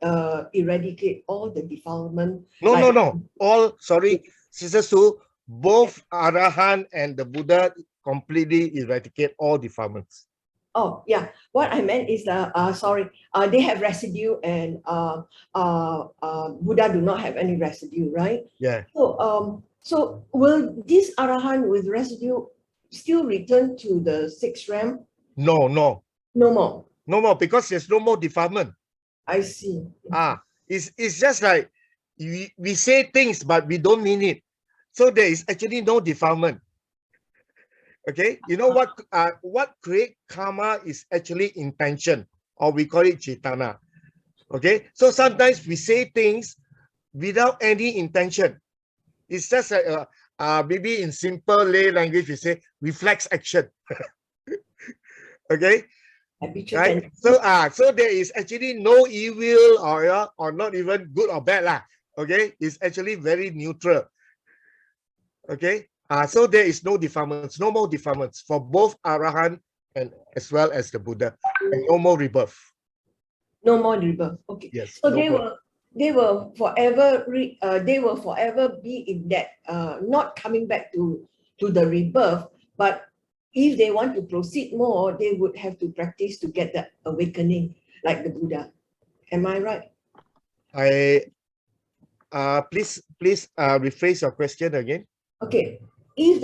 eradicate all the defilement.
No. All, sorry, Sister Sue, both Arahant and the Buddha completely eradicate all defilements.
Oh, yeah. What I meant is they have residue and Buddha do not have any residue, right?
Yeah.
So will this Arahant with residue still return to the sixth realm?
No.
No more.
No more, because there's no more defilement.
I see.
It's just like we say things, but we don't mean it. So there is actually no defilement. Okay, you know what create karma is actually intention, or we call it chaitana. Okay, so sometimes we say things without any intention. It's just like maybe in simple lay language we say reflex action. Okay, right? So there is actually no evil or not even good or bad lah. Okay, it's actually very neutral. Okay, so there is no defilements, no more defilements for both Arahant and as well as the Buddha, and no more rebirth.
No more rebirth. Okay.
Yes.
So
no
they will forever be in that not coming back to the rebirth. But if they want to proceed more, they would have to practice to get the awakening like the Buddha. Am I right?
Please rephrase your question again.
Okay. If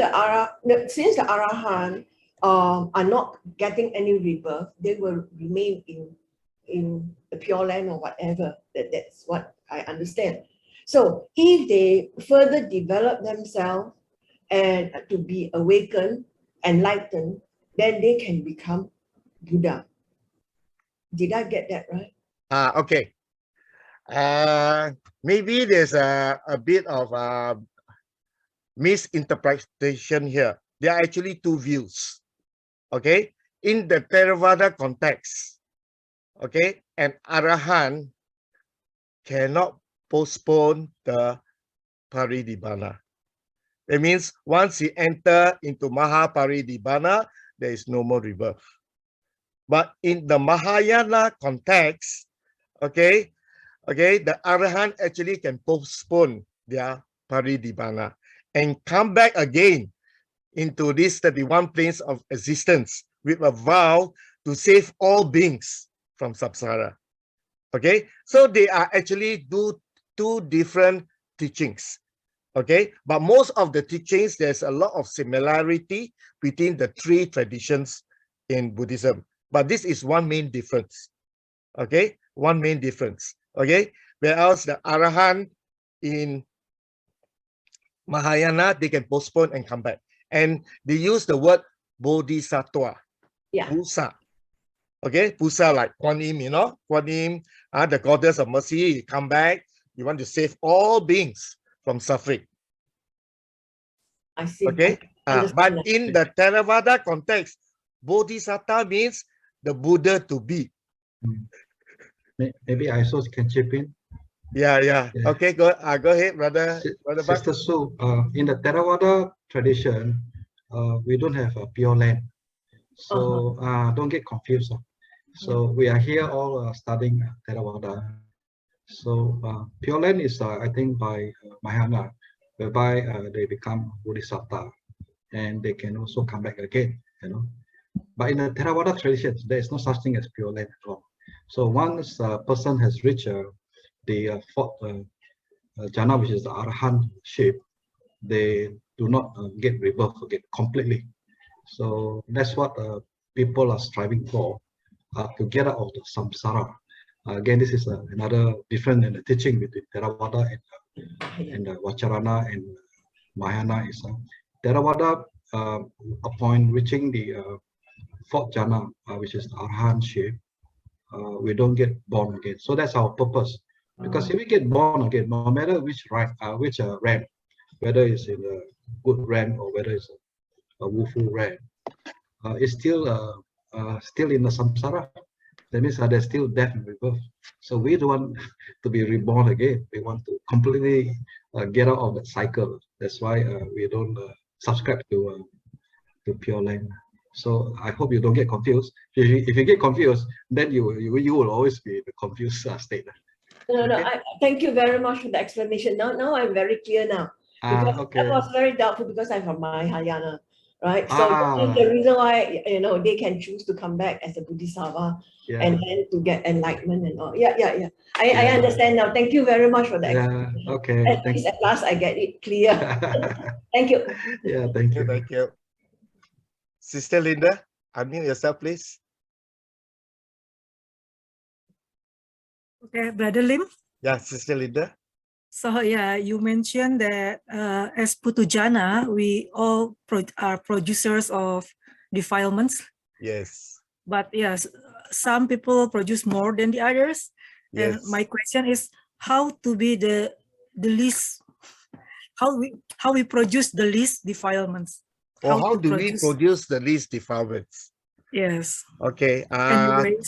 since the Arahant are not getting any rebirth, they will remain in the Pure Land or whatever. That's what I understand. So if they further develop themselves and to be awakened, enlightened, then they can become Buddha. Did I get that right?
Okay. Maybe there's a bit of misinterpretation here. There are actually two views. Okay, in the Theravada context, okay, an Arahant cannot postpone the Paridibhana. That means once he enter into Mahaparidibhana, there is no more rebirth. But in the Mahayana context, okay, the Arahant actually can postpone their Paridibhana and come back again into these 31 planes of existence with a vow to save all beings from samsara. Okay, so they are actually two different teachings. Okay, but most of the teachings, there's a lot of similarity between the three traditions in Buddhism. But this is one main difference. Okay, one main difference. Okay, whereas the Arahant in Mahayana, they can postpone and come back. And they use the word bodhisattva.
Yeah.
Pusa. Okay, Pusa like Kuan Yin, you know, Kuan Yin, the goddess of mercy, you come back, you want to save all beings from suffering.
I see.
Okay, but in the Theravada context, bodhisattva means the Buddha to be.
Maybe I also can chip in.
Yeah. Okay, go ahead, brother.
Sister Sue, in the Theravada tradition, we don't have a Pure Land. So don't get confused. So we are here all studying Theravada. So Pure Land is, I think, by Mahayana, whereby they become Bodhisattva and they can also come back again, you know. But in the Theravada tradition, there is no such thing as Pure Land at all. So once a person has reached the fourth jhana, which is the Arahant shape, they do not get rebirth again completely. So that's what people are striving for, to get out of the samsara. Again, this is another different in the teaching between Theravada and Vacharana and Mahayana is Theravada, upon reaching the fourth jhana, which is the Arhan shape, we don't get born again. So that's our purpose. Because if we get born again, no matter which rank, rank, whether it's in a good rank or whether it's a woeful rank, it's still in the samsara. That means there's still death and rebirth. So we don't want to be reborn again. We want to completely get out of that cycle. That's why we don't subscribe to Pure Land. So I hope you don't get confused. If you get confused, then you will always be in the confused state.
No, thank you very much for the explanation. Now I'm very clear now. Because
okay.
I was very doubtful because I'm from Mahayana, right? So this is the reason why they can choose to come back as a Bodhisattva and then to get enlightenment and all. Yeah. I understand now. Thank you very much for that.
Yeah. Okay.
At last I get it clear. Thank you.
Yeah. Thank you.
Thank you. Sister Linda, unmute yourself, please.
Okay, Brother Lim.
Yeah, Sister Linda.
So yeah, you mentioned that as Putujana, we all are producers of defilements.
Yes.
But yes, some people produce more than the others.
Yes.
And my question is how to be the least, how we produce the least defilements.
Or how do we produce the least defilements?
Yes.
Okay.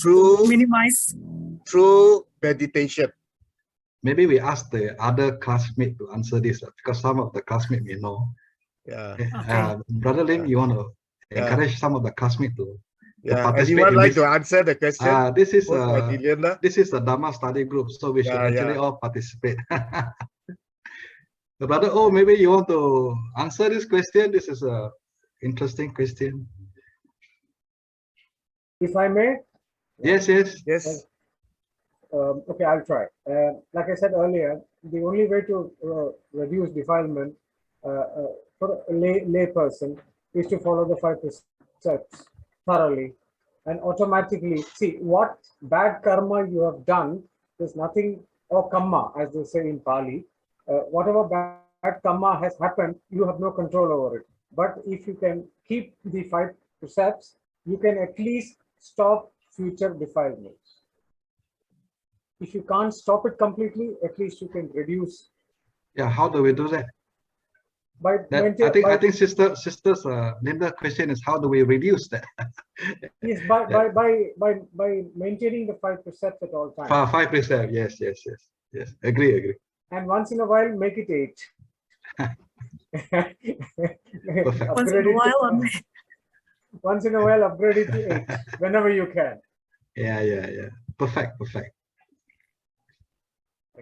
Through minimize.
Through meditation.
Maybe we ask the other classmate to answer this because some of the classmates may know.
Yeah.
Okay. Brother Lim, you want to encourage some of the classmates to participate?
Anyone like to answer the question?
This is a Dharma study group, so we should actually all participate. Brother O, maybe you want to answer this question. This is a interesting question.
If I may?
Yes.
Okay, I'll try. Like I said earlier, the only way to reduce defilement for a lay person is to follow the 5 precepts thoroughly and automatically see what bad karma you have done. There's nothing, or karma, as they say in Pali. Whatever bad karma has happened, you have no control over it. But if you can keep the 5 precepts, you can at least stop future defilements. If you can't stop it completely, at least you can reduce.
Yeah, how do we do that? I think sister's Linda question is how do we reduce that?
Yes, by maintaining the 5 precepts at all times.
5 precepts, yes. Agree.
And once in a while, make it 8. Once in a while, upgrade it to 8 whenever you can.
Yeah. Perfect.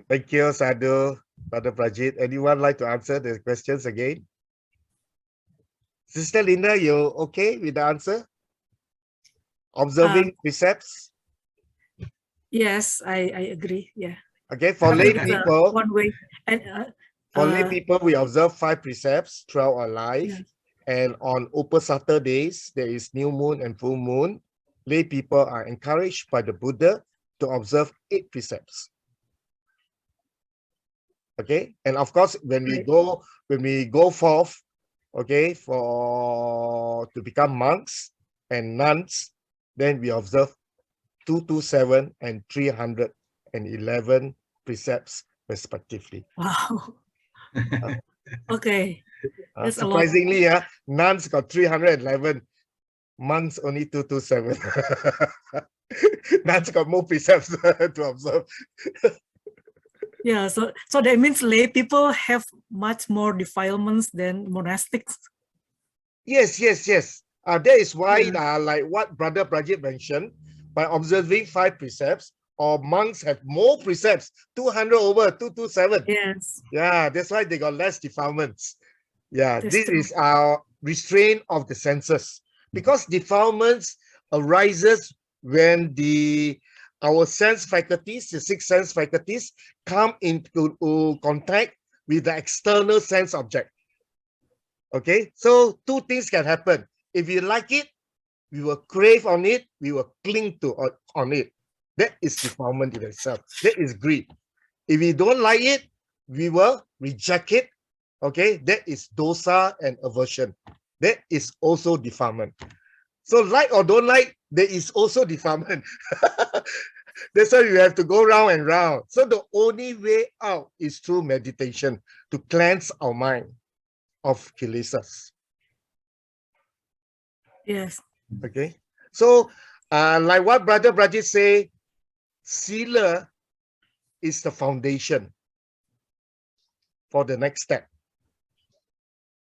Thank you, Sadhu, Brother Prajit. Anyone like to answer the questions again? Sister Linda, you okay with the answer? Observing precepts?
Yes, I agree. Yeah.
Okay, for lay people,
one way. And
for lay people, we observe 5 precepts throughout our life. Yeah. And on Upper Saturdays, there is new moon and full moon. Lay people are encouraged by the Buddha to observe 8 precepts. Okay, and of course, when we go forth, okay, to become monks and nuns, then we observe 227 and 311 precepts respectively.
Wow. Okay.
Surprisingly, nuns got 311, monks only 227. Nuns got more precepts to observe.
Yeah, so that means lay people have much more defilements than monastics.
Yes. That is why, like what Brother Prajit mentioned, by observing 5 precepts, or monks have more precepts, 200 over 227.
Yes.
Yeah, that's why they got less defilements. Yeah,
That's
this
true.
is our restraint of the senses, because defilements arises when our sense faculties, the 6 sense faculties, come into contact with the external sense object. Okay, so 2 things can happen. If you like it, we will crave on it, we will cling to on it. That is defilement in itself. That is greed. If we don't like it, we will reject it Okay, that is dosa and aversion. That is also defilement. So like or don't like, there is also defilement. That's why you have to go round and round. So the only way out is through meditation to cleanse our mind of kilesas.
Yes.
Okay. So like what Brother Brajit say, sila is the foundation for the next step.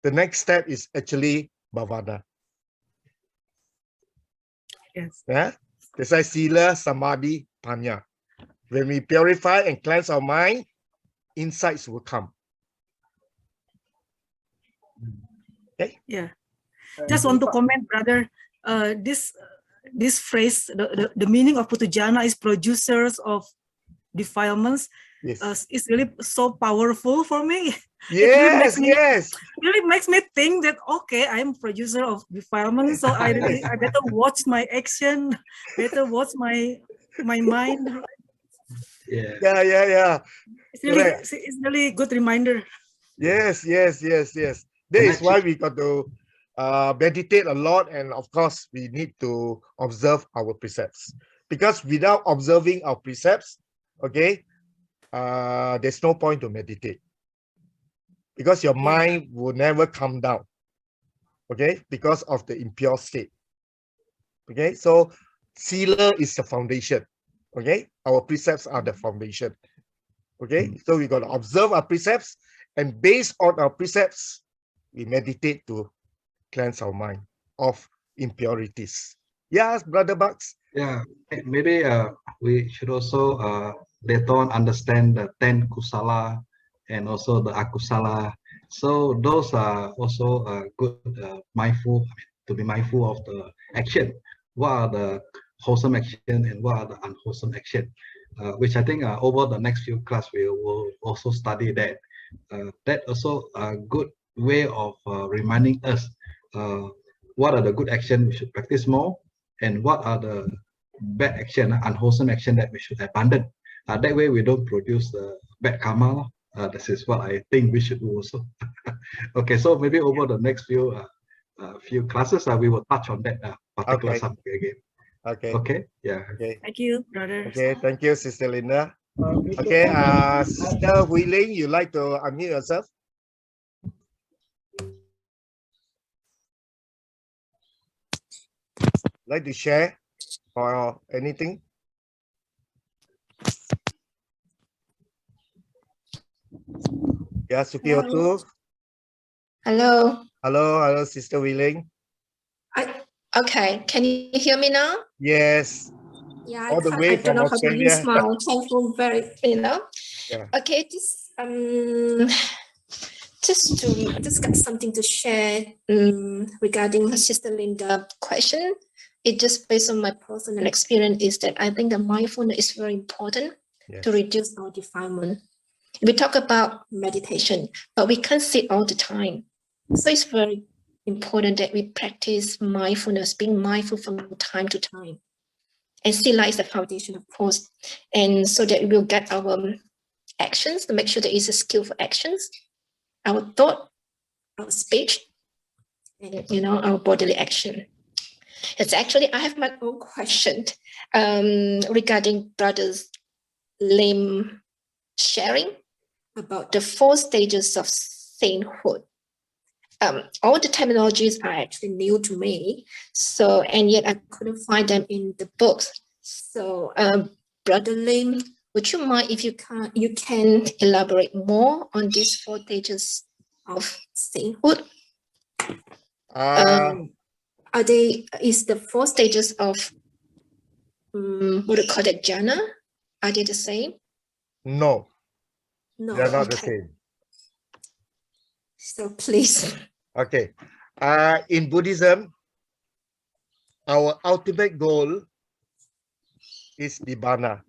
The next step is actually bhavana.
Yes.
Yeah. That's why sila, samadhi, panya. When we purify and cleanse our mind, insights will come. Okay.
Yeah. Just want to comment, brother. This phrase, the meaning of putujana is producers of defilements.
Yes.
It's really so powerful for me.
Yes, yes.
Really makes me think that okay, I'm producer of defilement, so I better watch my action, better watch my mind.
Yeah.
It's really good reminder.
Yes. That is why we got to meditate a lot, and of course we need to observe our precepts, because without observing our precepts, okay, there's no point to meditate, because your mind will never come down, okay, because of the impure state. Okay, so sila is the foundation. Okay, our precepts are the foundation. Okay, so we got to observe our precepts, and based on our precepts, we meditate to cleanse our mind of impurities. Yes, Brother Bucks.
Yeah, maybe we should also later on understand the 10 kusala and also the akusala. So those are also good mindful, to be mindful of the action. What are the wholesome action and what are the unwholesome action? Which I think over the next few class we will also study that. That also a good way of reminding us what are the good action we should practice more, and what are the bad action, unwholesome action that we should abandon. That way we don't produce the bad karma. This is what I think we should do also. Okay, so maybe over the next few classes, we will touch on that particular subject again. Okay. Yeah.
Okay. Thank you, brother.
Okay, thank you, Sister Linda. Okay, Sister Huiling, you like to unmute yourself? Like to share or anything? Yeah, Sukiotu.
Hello,
Sister Huiling.
Okay, can you hear me now?
Yes.
Yeah,
all the way
I
from
don't know how to use
Australia.
my telephone very,
Yeah.
Okay, just got something to share regarding Sister Linda question. It just based on my personal experience is that I think the mindfulness is very important to reduce our defilement. We talk about meditation, but we can't sit all the time. So it's very important that we practice mindfulness, being mindful from time to time. And sila is the foundation, of course. And so that we will get our actions to make sure there is a skillful actions, our thought, our speech, and our bodily action. It's actually, I have my own question regarding Brother's Lim sharing about the 4 stages of sainthood. All the terminologies are actually new to me, and yet I couldn't find them in the books. So, Brother Lim, would you mind if you can elaborate more on these 4 stages of sainthood? Is the 4 stages of what do you call it, jhana? Are they the same?
No.
No,
they're not the same.
So please.
Okay. In Buddhism, our ultimate goal is nibbana.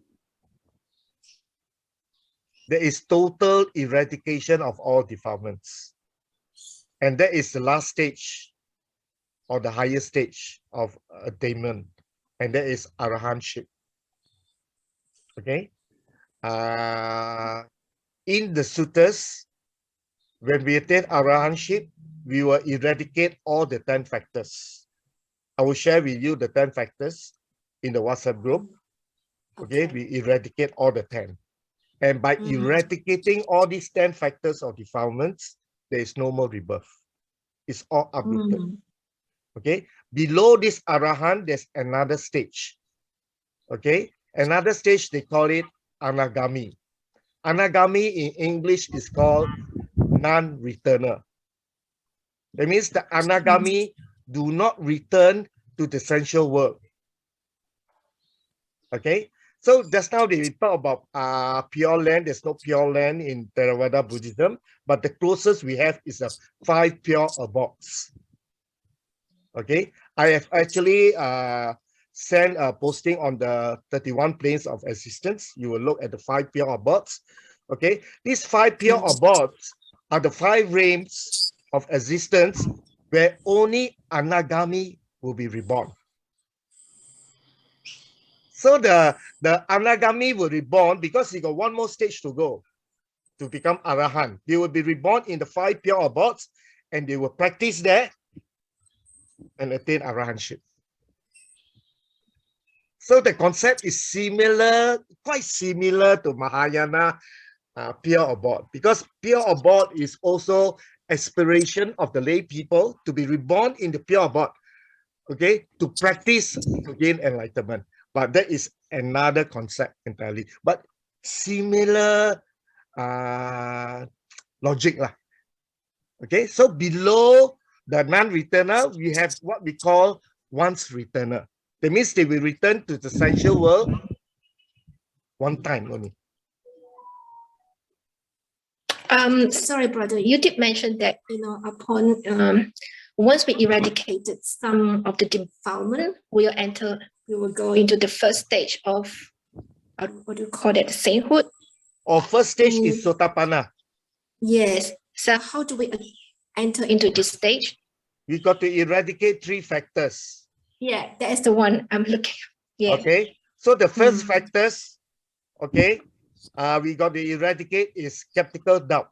There is total eradication of all defilements. And that is the last stage or the highest stage of attainment. And that is arahantship. Okay. In the suttas, when we attain Arahantship, we will eradicate all the 10 factors. I will share with you the 10 factors in the WhatsApp group. Okay, we eradicate all the 10. And by eradicating all these 10 factors of defilements, there is no more rebirth. It's all uprooted. Okay, below this Arahant, there's another stage. Okay, another stage, they call it Anagami. Anagami in English is called non-returner. That means the Anagami do not return to the sensual world. Okay, so just now we talk about pure land. There's no pure land in Theravada Buddhism, but the closest we have is the 5 pure abodes. Okay, I have actually sent a posting on the 31 planes of existence. You will look at the 5 pure abodes. Okay, these 5 pure abodes are the 5 realms of existence where only Anagami will be reborn. So the Anagami will reborn because he got one more stage to go to become Arahant. They will be reborn in the 5 pure abodes and they will practice there and attain Arahantship. So the concept is similar, quite similar to Mahayana pure abode, because pure abode is also aspiration of the lay people to be reborn in the pure abode, okay, to practice to gain enlightenment. But that is another concept entirely. But similar logic lah. Okay, so below the non-returner, we have what we call once returner. That means they will return to the sensual world one time only.
Sorry, brother, you did mention that, you know, upon once we eradicated some of the defilement, we will go into the first stage of what do you call that, sainthood?
Or first stage is Sotapanna.
Yes. So how do we enter into this stage?
We got to eradicate 3 factors.
Yeah, that is the one I'm looking at. Yeah.
Okay. So the first factors, okay, we got to eradicate is skeptical doubt.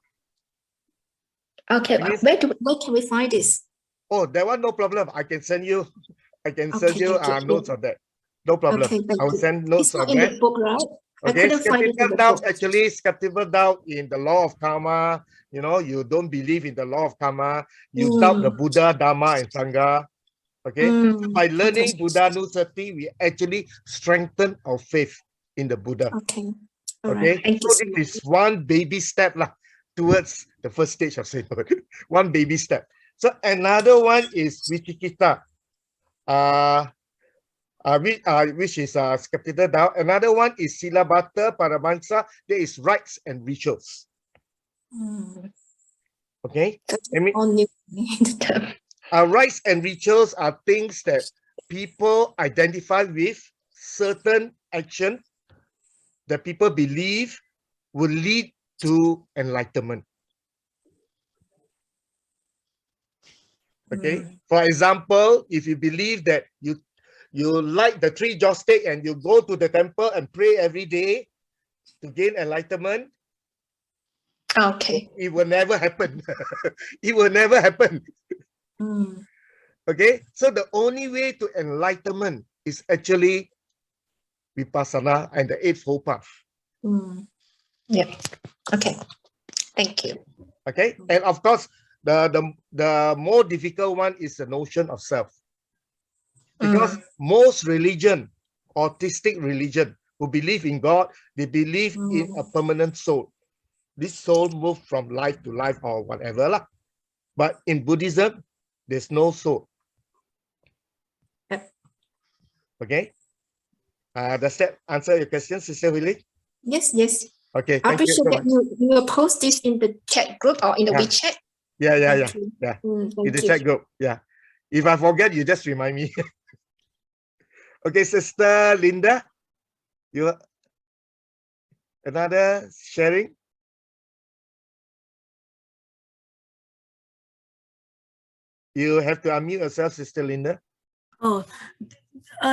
Okay, where can we find this?
Oh, that one, no problem. I can send you, notes on that. No problem.
Okay,
I will send notes on
in
that.
the book, right?
Okay,
I couldn't find it in
skeptical
the
doubt,
book.
actually, skeptical doubt in the law of karma. You know, you don't believe in the law of karma. You doubt the Buddha, Dharma, and Sangha. Okay, so by learning Buddha Nusati, we actually strengthen our faith in the Buddha.
Okay.
Okay, so this is one baby step lah towards the first stage of sainthood. One baby step. So another one is Vichikita, which is skeptical doubt. Another one is Silabata Paramahansa. There is rites and rituals. Okay, I mean, rites and rituals are things that people identify with certain action that people believe will lead to enlightenment. Okay, for example, if you believe that you light the 3 joss stick and you go to the temple and pray every day to gain enlightenment,
okay,
it will never happen. It will never happen. Okay, so the only way to enlightenment is actually Vipassana and the Eightfold Path.
Yeah. Okay. Thank you.
Okay, and of course, the more difficult one is the notion of self, because most religion, autistic religion, who believe in God, they believe in a permanent soul. This soul moves from life to life or whatever lah. But in Buddhism, there's no soul. Okay. Does that answer your question, Sister Willie?
Yes, yes.
Okay,
I
thank you so
appreciate
much.
that you will post this in the chat group or in the WeChat.
Yeah.
Okay.
In
Thank
the
you.
chat group. Yeah. If I forget, you just remind me. Okay, Sister Linda, you another sharing? You have to unmute yourself, Sister Linda.
Oh,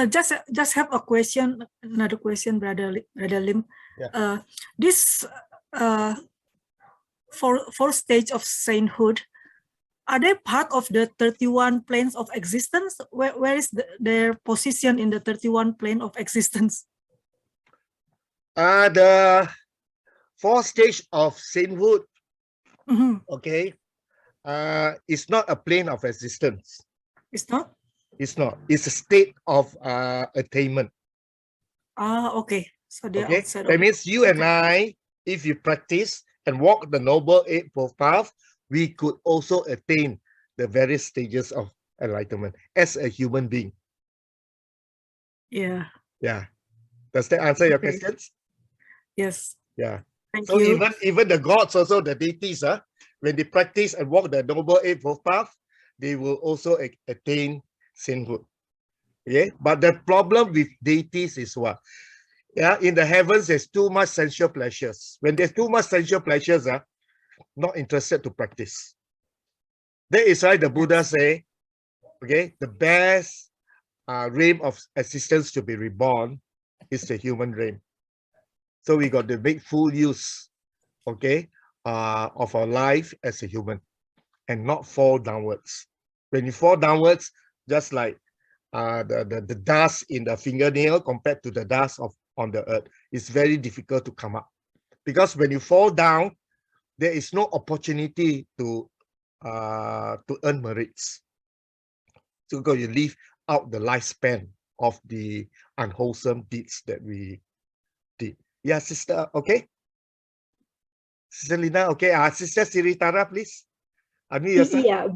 just have a question, another question, Brother Lim.
Yeah.
This four stage of sainthood, are they part of the 31 planes of existence? Where is their position in the 31 plane of existence?
The 4 stage of sainthood, okay, it's not a plane of existence.
It's not?
It's not. It's a state of attainment.
Okay. So they're
Okay,
outside
that
of
means you and I, if you practice and walk the Noble Eightfold Path, we could also attain the various stages of enlightenment as a human being.
Yeah.
Yeah. Does that answer your questions?
Yes.
Yeah.
Thank
So
you.
even the gods, also the deities, when they practice and walk the Noble Eightfold Path, they will also attain sainthood. Okay, but the problem with deities is what? Yeah, in the heavens, there's too much sensual pleasures. When there's too much sensual pleasures, not interested to practice. That is why the Buddha say, okay, the best realm of existence to be reborn is the human realm. So we got to make full use, okay, of our life as a human and not fall downwards. When you fall downwards, just like the dust in the fingernail compared to the dust on the earth, it's very difficult to come up. Because when you fall down, there is no opportunity to earn merits. So you leave out the lifespan of the unwholesome deeds that we did. Yeah, sister, okay? Sister Lina, okay. Sister Siritara, please.
Yeah,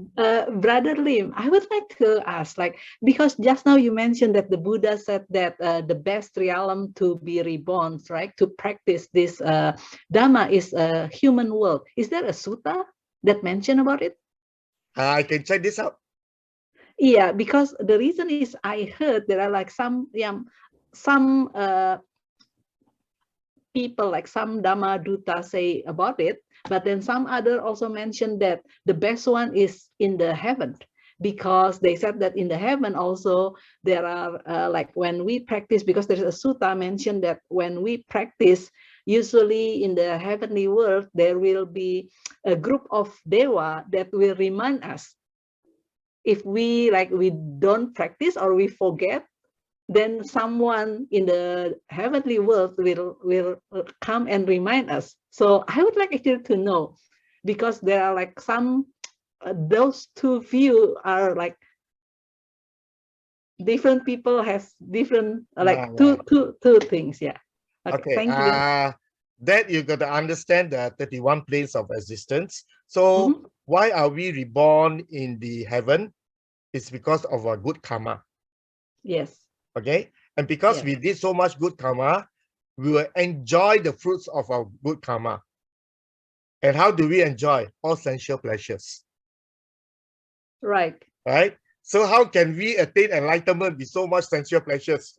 Brother Lim, I would like to ask, like, because just now you mentioned that the Buddha said that the best realm to be reborn, right, to practice this Dhamma is a human world. Is there a sutta that mention about it?
I can check this out.
Yeah, because the reason is I heard there are like some people, like some Dhamma Dutta say about it, but then some other also mentioned that the best one is in the heaven, because they said that in the heaven also there are like when we practice, because there's a sutta mentioned that when we practice, usually in the heavenly world there will be a group of Dewa that will remind us if we don't practice or we forget, then someone in the heavenly world will come and remind us. So I would like actually to know, because there are like some those two view are like different people has different two things. Yeah. Okay. Thank you.
That you got to understand the 31 planes of existence. So why are we reborn in the heaven? It's because of our good karma.
Yes.
Okay, and because we did so much good karma, we will enjoy the fruits of our good karma. And how do we enjoy? All sensual pleasures.
Right.
Right. So how can we attain enlightenment with so much sensual pleasures?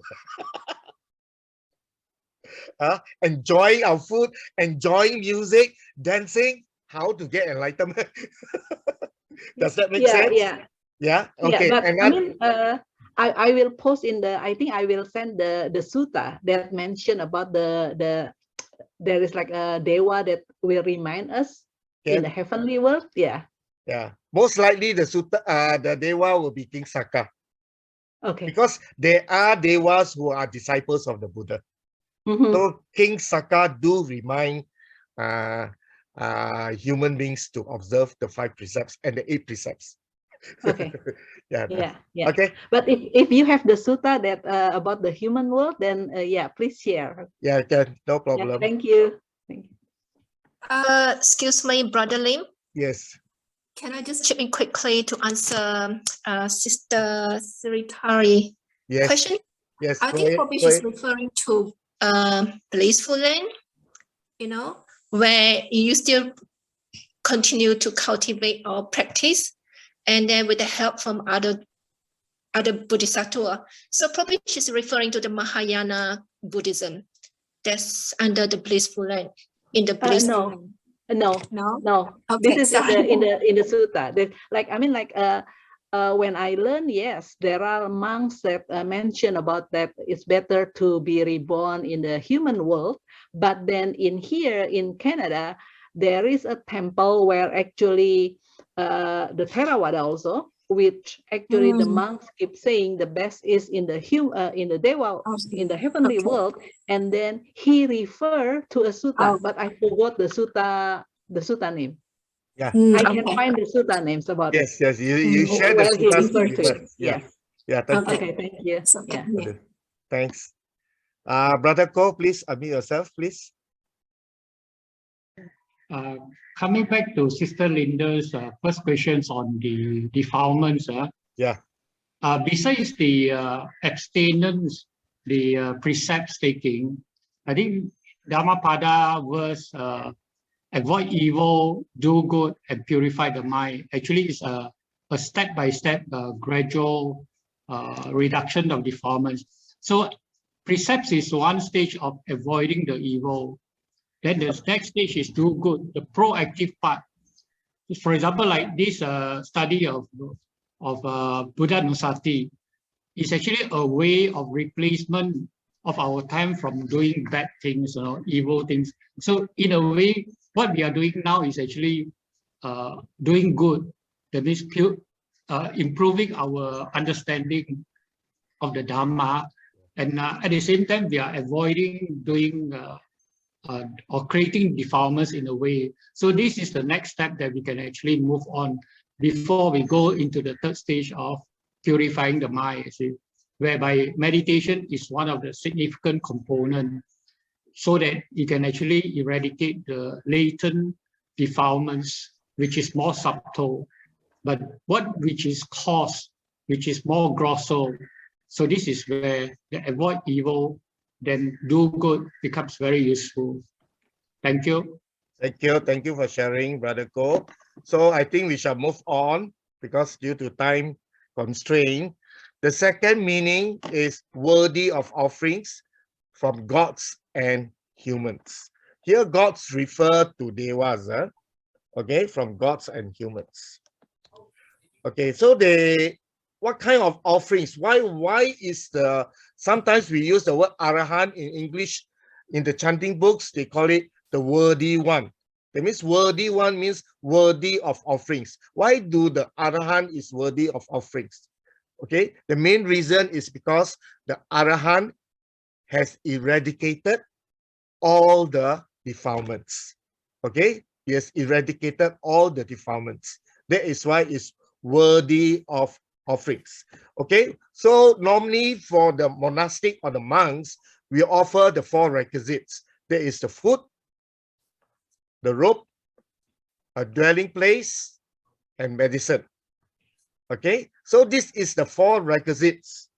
Enjoying our food, enjoying music, dancing. How to get enlightenment? Does that make sense? Yeah. Okay.
Yeah, but I mean, I will post in the, I think I will send the sutta that mention about there is like a Dewa that will remind us in the heavenly world. Yeah.
Yeah. Most likely the sutta, the Dewa will be King Saka.
Okay.
Because there are Dewas who are disciples of the Buddha. So King Saka do remind human beings to observe the 5 precepts and the 8 precepts.
Okay. Yeah.
Okay.
But if you have the sutta that about the human world, then yeah, please share.
Yeah, can, no problem.
Yeah, thank you.
Excuse me, Brother Lim.
Yes.
Can I just chip in quickly to answer Sister Siritari question?
Yes.
I think probably she's referring to blissful land, where you still continue to cultivate or practice, and then with the help from other bodhisattva. So probably she's referring to the Mahayana Buddhism that's under the blissful land, in the blissful land.
No.
Okay,
this is in the sutta. When I learn, yes, there are monks that mention about that it's better to be reborn in the human world. But then in here in Canada, there is a temple where actually the Theravada also, which actually the monks keep saying the best is in the Deva, in the heavenly world, and then he referred to a sutta, but I forgot the sutta name.
Yeah,
I can find the sutta names about it.
yes, you share the
Where he
suttas
referred
with
to
us.
it. Yes.
Yeah, thank you.
Okay, thank you. Yeah.
Thanks. Brother Ko, please unmute yourself, please.
Coming back to Sister Linda's first questions on the defilements.
Yeah.
Besides the abstinence, the precepts taking, I think Dhammapada verse, avoid evil, do good, and purify the mind. Actually, it's a step-by-step, gradual reduction of defilements. So precepts is one stage of avoiding the evil. Then the next stage is do good, the proactive part. For example, like this study of Buddha Nusati is actually a way of replacement of our time from doing bad things, evil things. So in a way, what we are doing now is actually doing good. That means improving our understanding of the Dhamma, and at the same time, we are avoiding doing or creating defilements in a way. So this is the next step that we can actually move on before we go into the third stage of purifying the mind, whereby meditation is one of the significant components so that you can actually eradicate the latent defilements, which is more subtle, but which is caused, which is more grosso. So this is where the avoid evil, then do good becomes very useful. Thank you.
Thank you for sharing, Brother Ko. So I think we shall move on because due to time constraint. The second meaning is worthy of offerings from gods and humans. Here gods refer to devas, okay, from gods and humans. Okay, so what kind of offerings? Why is sometimes we use the word arahant in English in the chanting books, they call it the worthy one. That means worthy one means worthy of offerings. Why do the arahant is worthy of offerings? Okay, the main reason is because the arahant has eradicated all the defilements. Okay, he has eradicated all the defilements. That is why it's worthy of offerings. Okay, so normally for the monastic or the monks, we offer the 4 requisites. There is the food, the robe, a dwelling place, and medicine. Okay, so this is the 4 requisites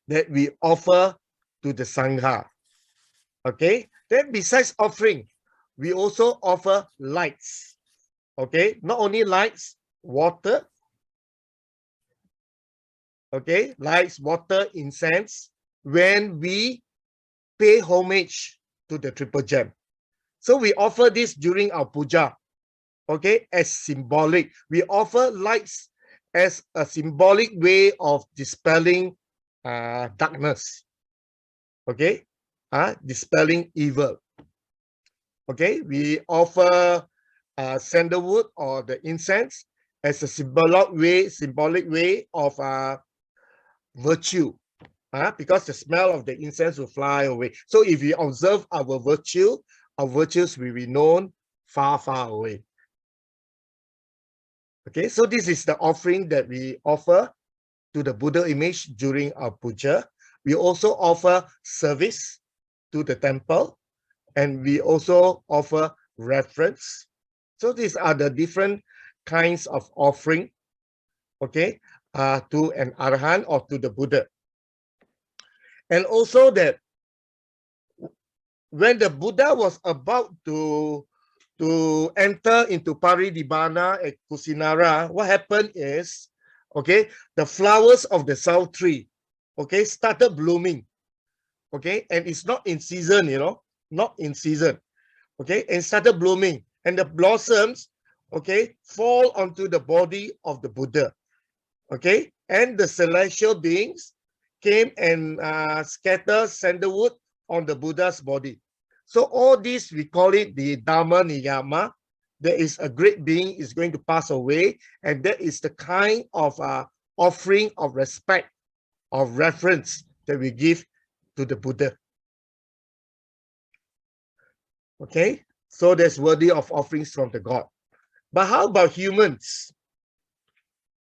that we offer to the Sangha. Okay, then besides offering, we also offer lights. Okay, not only lights, water. Okay, lights, water, incense, when we pay homage to the Triple Gem. So we offer this during our puja, okay, as symbolic. We offer lights as a symbolic way of dispelling darkness, okay, dispelling evil. Okay, we offer sandalwood or the incense as a symbolic way of virtue, because the smell of the incense will fly away. So if we observe our virtue, our virtues will be known far, far away. Okay, so this is the offering that we offer to the Buddha image during our puja. We also offer service to the temple, and we also offer reverence. So these are the different kinds of offering, okay, to an arahant or to the Buddha. And also that when the Buddha was about to enter into Parinibbana at Kusinara, what happened is, okay, the flowers of the south tree, okay, started blooming, okay, and it's not in season, not in season, okay, and started blooming, and the blossoms, okay, fall onto the body of the Buddha, okay, and the celestial beings came and scattered sandalwood on the Buddha's body. So all this, we call it the Dharma Niyama. There is a great being is going to pass away, and that is the kind of offering of respect, of reverence that we give to the Buddha. Okay, so that's worthy of offerings from the God. But how about humans?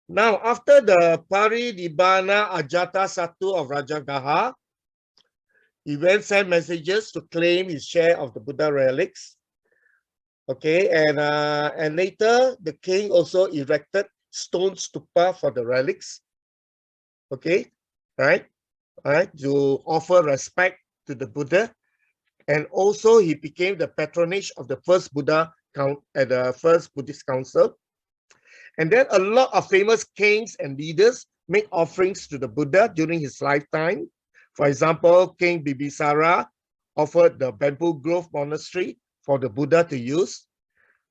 Now, after the Parinibbana Ajata Satu of Rajagaha, he went send messages to claim his share of the Buddha relics. Okay, and later the king also erected stone stupa for the relics. Okay, right, to offer respect to the Buddha, and also he became the patronage of the first Buddha at the first Buddhist council. And then a lot of famous kings and leaders make offerings to the Buddha during his lifetime. For example, King Bibisara offered the Bamboo Grove Monastery for the Buddha to use.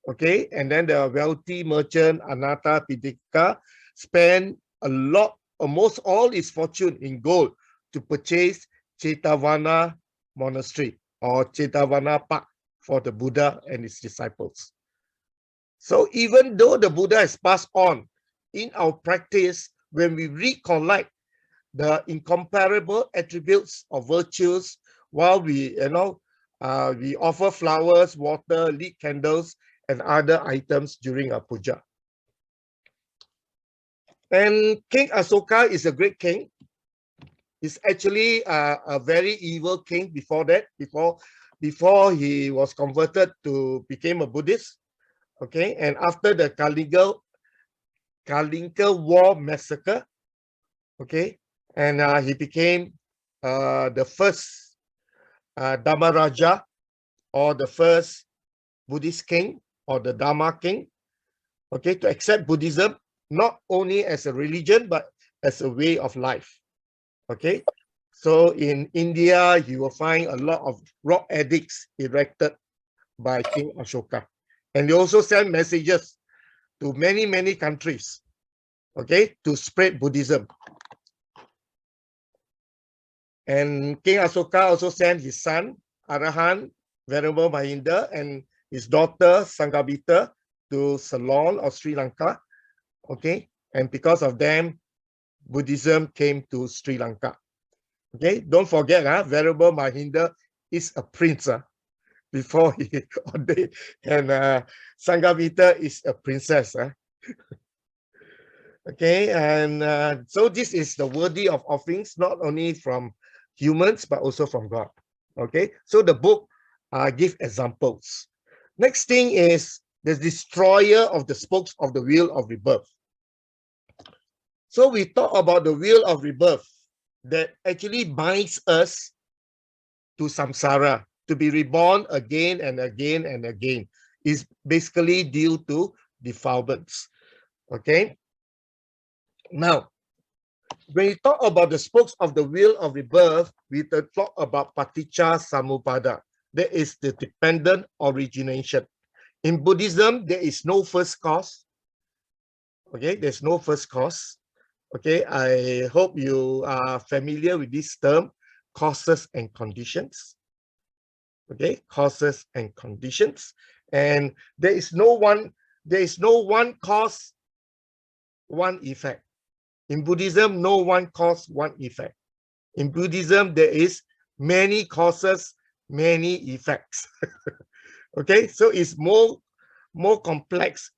Okay, and then the wealthy merchant Anatta Pitaka spent a lot, almost all his fortune in gold to purchase Chetavana Monastery or Chetavana Park for the Buddha and his disciples. So even though the Buddha has passed on, in our practice, when we recollect the incomparable attributes of virtues, while we, we offer flowers, water, lit candles, and other items during our puja. And King Asoka is a great king. He's actually a very evil king before that, before he was converted to become a Buddhist. Okay, and after the Kalinga War massacre, okay, and he became the first Dhamaraja, or the first Buddhist king, or the Dharma king, okay, to accept Buddhism not only as a religion but as a way of life. Okay, so in India you will find a lot of rock edicts erected by King Ashoka. And they also send messages to many countries, okay, to spread Buddhism. And King Asoka also sent his son, Arahan, Venerable Mahinda, and his daughter, Sanghabita, to Ceylon or Sri Lanka, okay? And because of them, Buddhism came to Sri Lanka. Okay, don't forget, Venerable Mahinda is a prince. Before he ordained, and Sanghavita is a princess. Okay, and so this is the worthy of offerings, not only from humans, but also from God. Okay, so the book give examples. Next thing is the destroyer of the spokes of the wheel of rebirth. So we talk about the wheel of rebirth that actually binds us to samsara, to be reborn again and again and again, is basically due to defilements. Okay. Now, when we talk about the spokes of the wheel of rebirth, we talk about paticca samuppada. That is the dependent origination. In Buddhism, there is no first cause. Okay, there's no first cause. Okay, I hope you are familiar with this term, causes and conditions. Okay, causes and conditions, and there is no one cause, one effect. In Buddhism, no one cause, one effect. In Buddhism, there is many causes, many effects. Okay, so it's more complex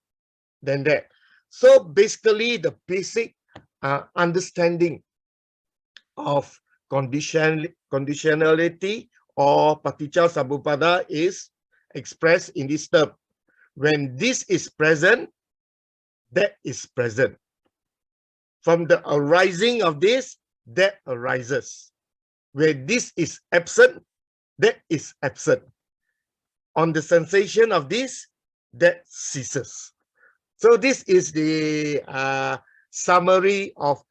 than that. So basically, the basic understanding of conditionality or paticca samuppada is expressed in this term. When this is present, that is present. From the arising of this, that arises. Where this is absent, that is absent. On the sensation of this, that ceases. So this is the summary of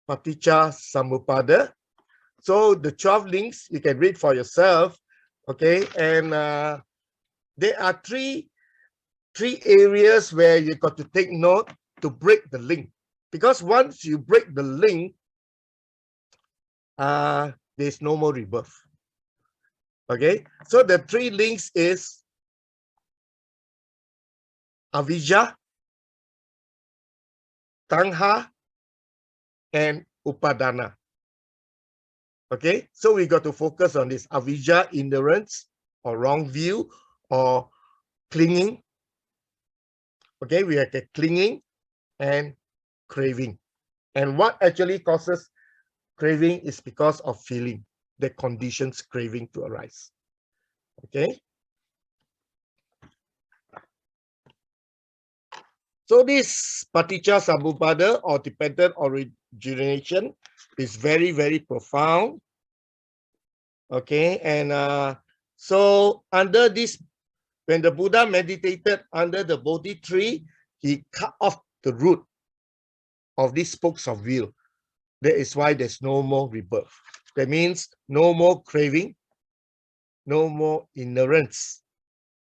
paticca samuppada. So the 12 links you can read for yourself, okay? And there are three areas where you got to take note to break the link, because once you break the link, there's no more rebirth. Okay, so the three links is avijja, tanha, and upadana. Okay, so we got to focus on this avijja, ignorance or wrong view or clinging. Okay, we have the clinging and craving. And what actually causes craving is because of feeling, the conditions craving to arise. Okay. So this paticca samuppada or dependent origination is very, very profound. Okay, and so under this, when the Buddha meditated under the Bodhi tree, he cut off the root of these spokes of wheel. That is why there's no more rebirth. That means no more craving, no more ignorance,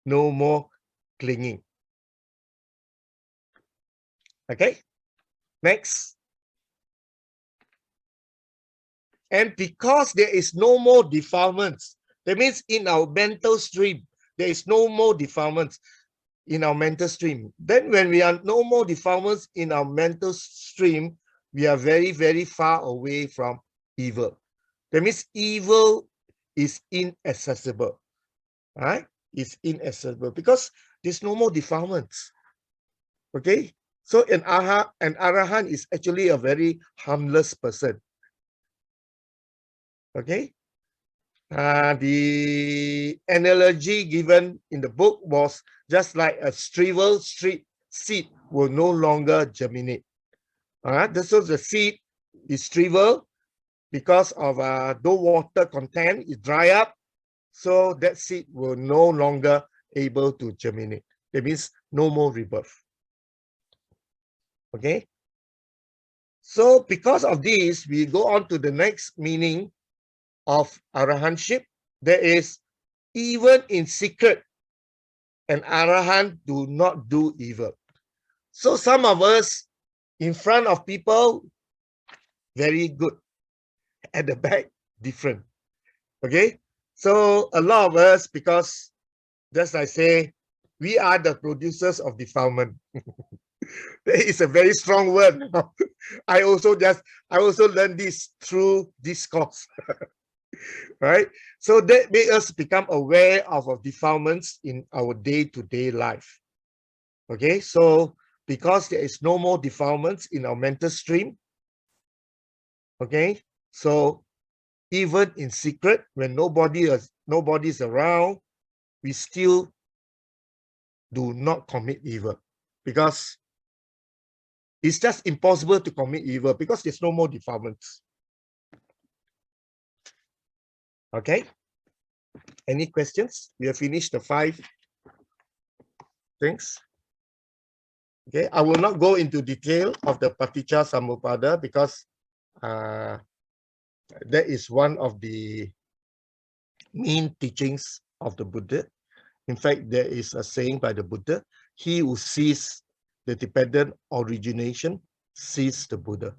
no more clinging. Okay, next. And because there is no more defilements, that means in our mental stream, there is no more defilements in our mental stream. Then when we are no more defilements in our mental stream, we are very, very far away from evil. That means evil is inaccessible. Right? It's inaccessible because there's no more defilements. Okay? So an arahant is actually a very harmless person. Okay? The analogy given in the book was just like a shriveled seed will no longer germinate. So the seed is shriveled because of no water content, it dry up, so that seed will no longer able to germinate. That means no more rebirth. Okay. So because of this, we go on to the next meaning of arahantship. There is even in secret, an arahant do not do evil. So some of us in front of people, very good. At the back, different. Okay. So a lot of us, because just like I say, we are the producers of defilement. That is a very strong word. I also learned this through this course. Right? So that made us become aware of defilements in our day-to-day life. Okay, so because there is no more defilements in our mental stream, okay, so even in secret, when nobody's around, we still do not commit evil, because it's just impossible to commit evil because there's no more defilements. Okay, any questions? We have finished the 5 things. Okay, I will not go into detail of the paticca samuppada because that is one of the main teachings of the Buddha. In fact, there is a saying by the Buddha, he who sees the dependent origination sees the Buddha.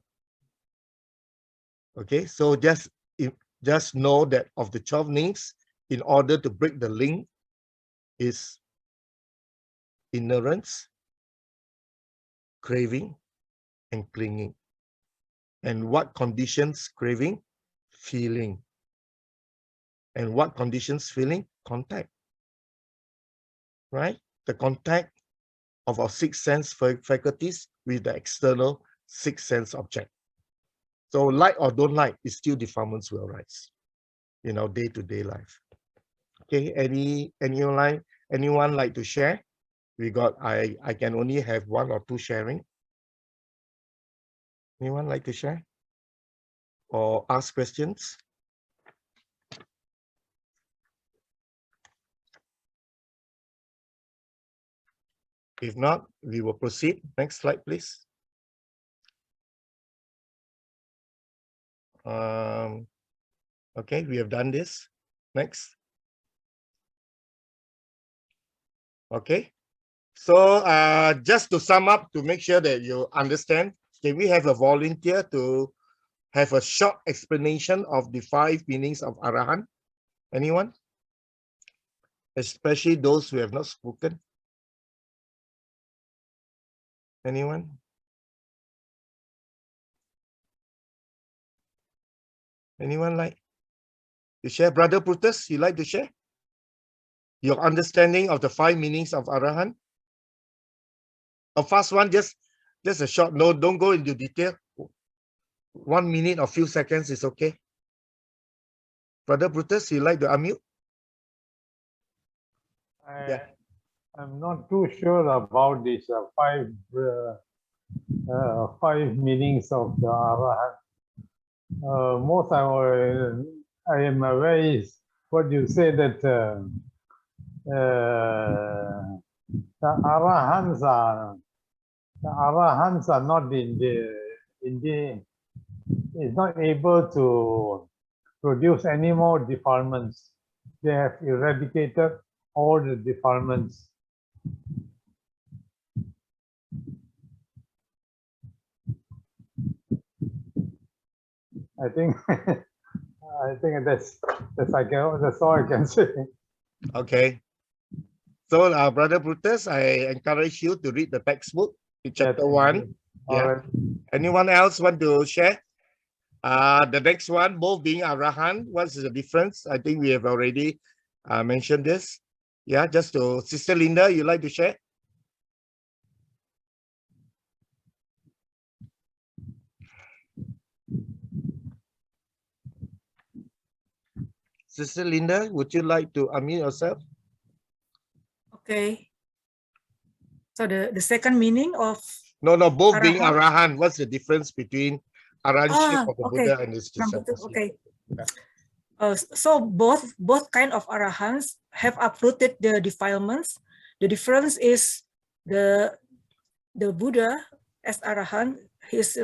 Okay, so just know that of the 12 links, in order to break the link is ignorance, craving, and clinging. And what conditions craving? Feeling. And what conditions feeling? Contact. Right? The contact of our 6 sense faculties with the external 6 sense object. So like or don't like, it's still defilements will arise in our day-to-day life. Okay, anyone like to share? I can only have 1 or 2 sharing. Anyone like to share or ask questions? If not, we will proceed. Next slide, please. Okay, we have done this. Next. Okay. So just to sum up, to make sure that you understand, can we have a volunteer to have a short explanation of the 5 meanings of Arahant? Anyone? especially those who have not spoken? Anyone? Anyone like to share? Brother Brutus, you like to share your understanding of the 5 meanings of Arahant? A fast one, just a short. No, don't go into detail. 1 minute or few seconds is okay. Brother Brutus, you like to unmute?
I'm not too sure about these 5 meanings of the Arahant. Most I am aware is what you say that the Arahants are not is not able to produce any more defilements. They have eradicated all the defilements. I think that's all I can say.
Okay. So, Brother Brutus, I encourage you to read the textbook in chapter 1. Yeah.
Right.
Anyone else want to share? The next one, both being Arahant, what's the difference? I think we have already mentioned this. Yeah, just to Sister Linda, you like to share? Sister Linda, would you like to unmute yourself?
Okay. So the second meaning of
No, both being
Arahant.
Arahant. What's the difference between Arahantship of the Buddha and his disciples?
Okay. So both kind of Arahants have uprooted the defilements. The difference is the Buddha as Arahant is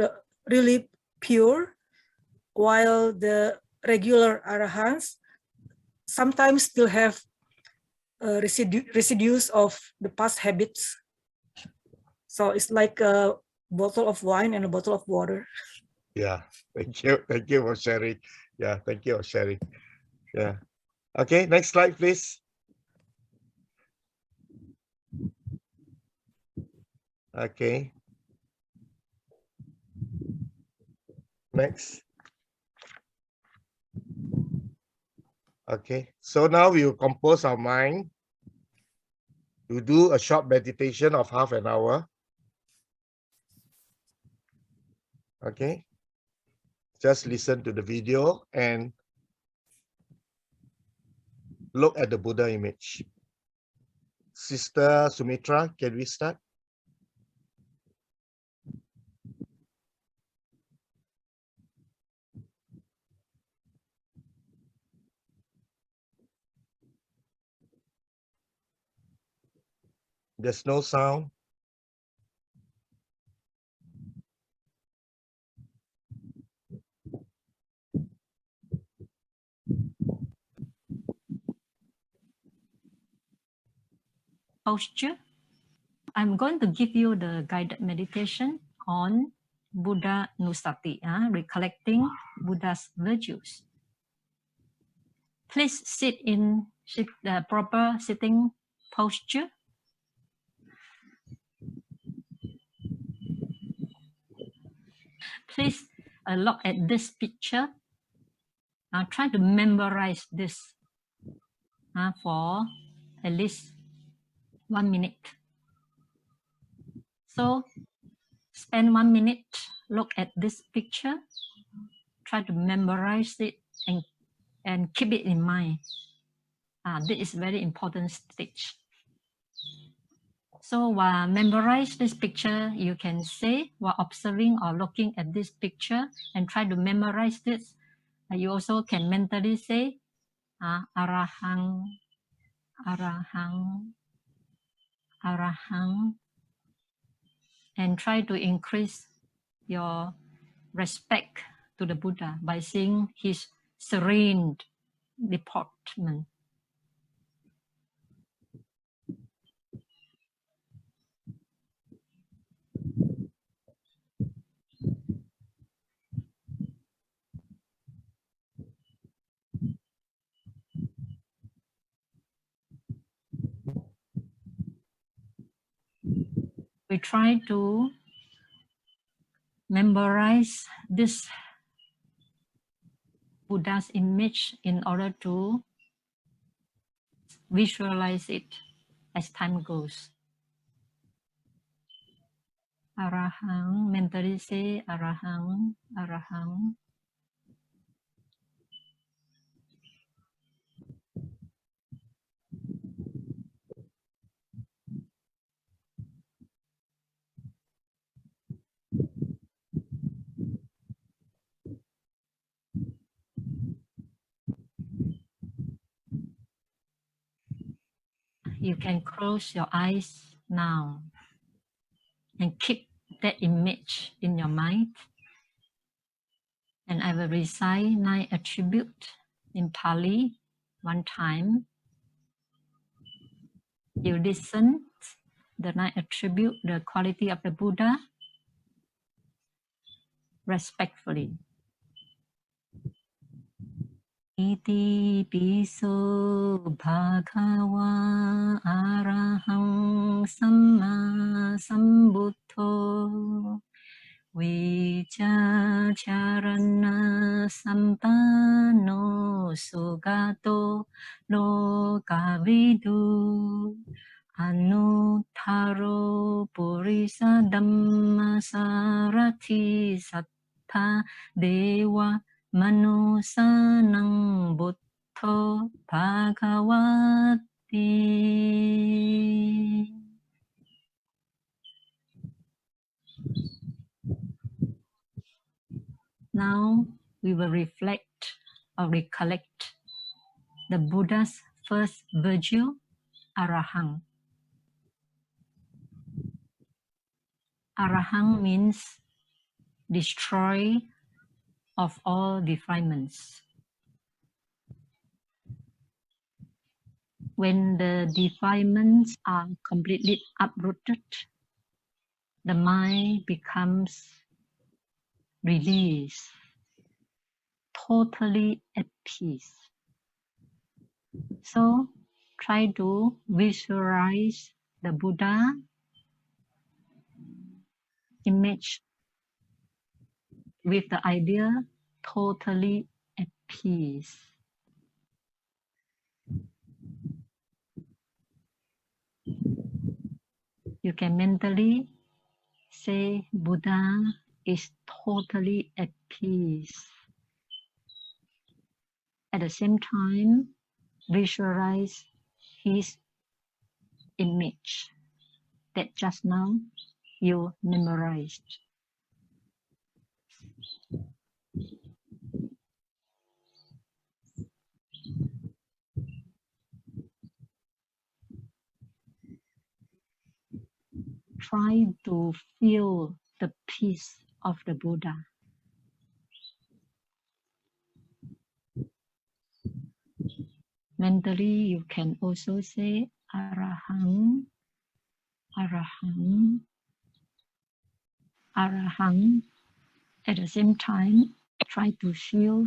really pure, while the regular Arahants sometimes still have residues of the past habits. So it's like a bottle of wine and a bottle of water.
Yeah, thank you for sharing. Yeah, thank you for sharing. Yeah. Okay, next slide, please. Okay. Next. Okay, so now we will compose our mind to do a short meditation of half an hour. Okay, just listen to the video and look at the Buddha image. Sister Sumitra, can we start? There's no sound.
Posture. I'm going to give you the guided meditation on Buddha Nusati, recollecting Buddha's virtues. Please sit in the proper sitting posture. Please look at this picture. Try to memorize this for at least 1 minute. So spend 1 minute, look at this picture, try to memorize it and keep it in mind. This is very important stage. So while memorize this picture, you can say while observing or looking at this picture and try to memorize this. You also can mentally say Arahang, Arahang, Arahang, and try to increase your respect to the Buddha by seeing his serene deportment. we try to memorize this Buddha's image in order to visualize it as time goes. Arahang, mentally say Arahang, Arahang. You can close your eyes now and keep that image in your mind. And I will recite 9 attributes in Pali one time. You listen the 9 attributes, the quality of the Buddha, respectfully. Iti piso bhagava arahang samma sambuddho Vichacharana sampano sugato lokavidu anuttaro purisa dhammasarati sattha dewa manusanang buddho bhagavati. Now we will reflect or recollect the Buddha's first virtue, Arahang. Arahang means destroy of all defilements. When the defilements are completely uprooted, the mind becomes released, totally at peace. So try to visualize the Buddha image with the idea totally at peace. You can mentally say Buddha is totally at peace. At the same time, visualize his image that just now you memorized. Try to feel the peace of the Buddha. Mentally, you can also say Arahang, Arahang, Arahang. At the same time, try to feel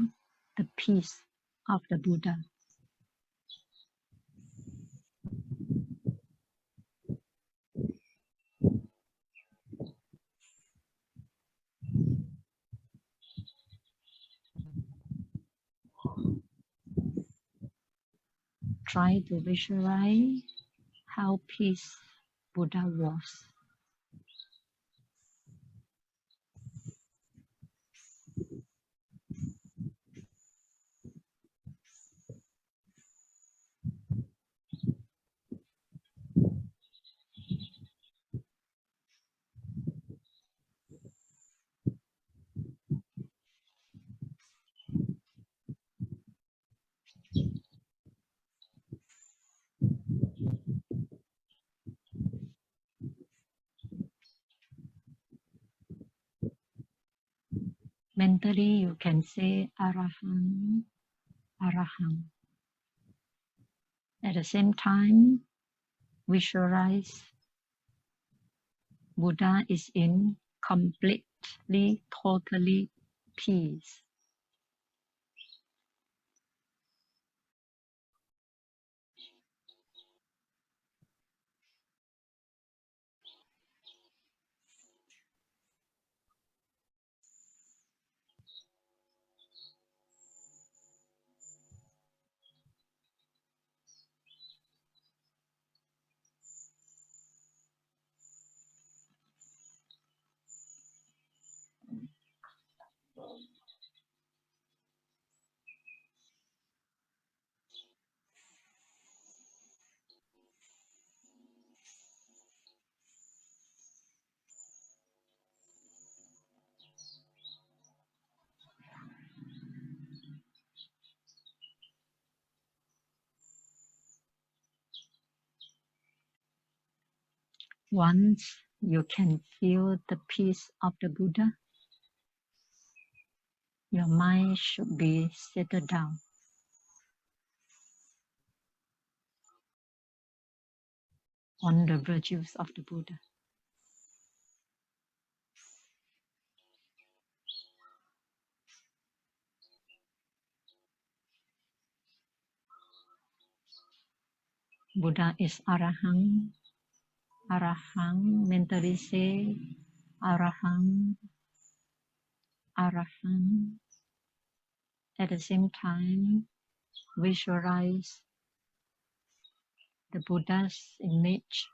the peace of the Buddha. Try to visualize how peace Buddha was. Mentally, you can say Arahang, Arahang. At the same time, visualize Buddha is in completely, totally peace. Once you can feel the peace of the Buddha, your mind should be settled down. On the virtues of the Buddha. Buddha is Arahant. Arahant, mentally say Arahant, Arahant. At the same time, visualize the Buddha's image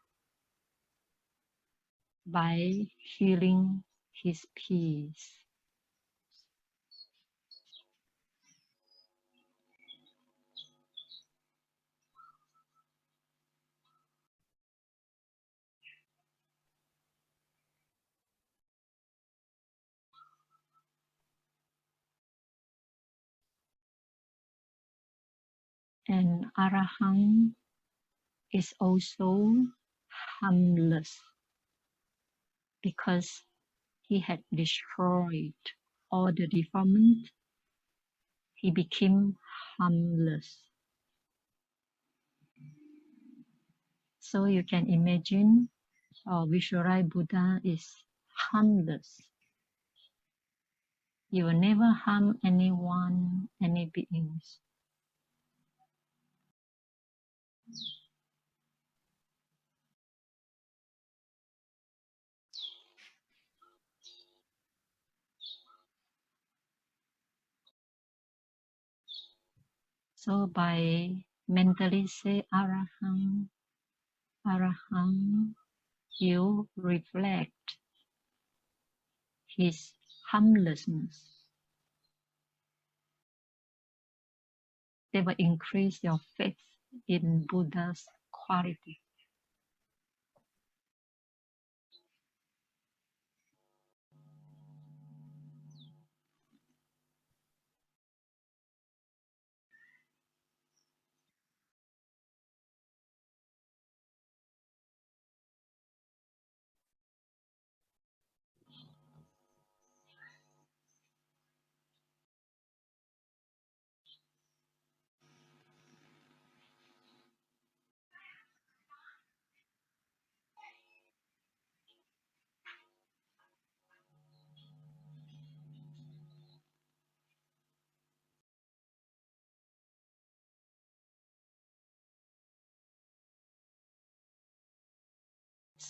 by feeling his peace. And Arahant is also harmless because he had destroyed all the defilement. He became harmless. So you can imagine or visualize Buddha is harmless. You will never harm anyone, any beings. So by mentally say Arahant, Arahant, you reflect his harmlessness. They will increase your faith in Buddha's quality.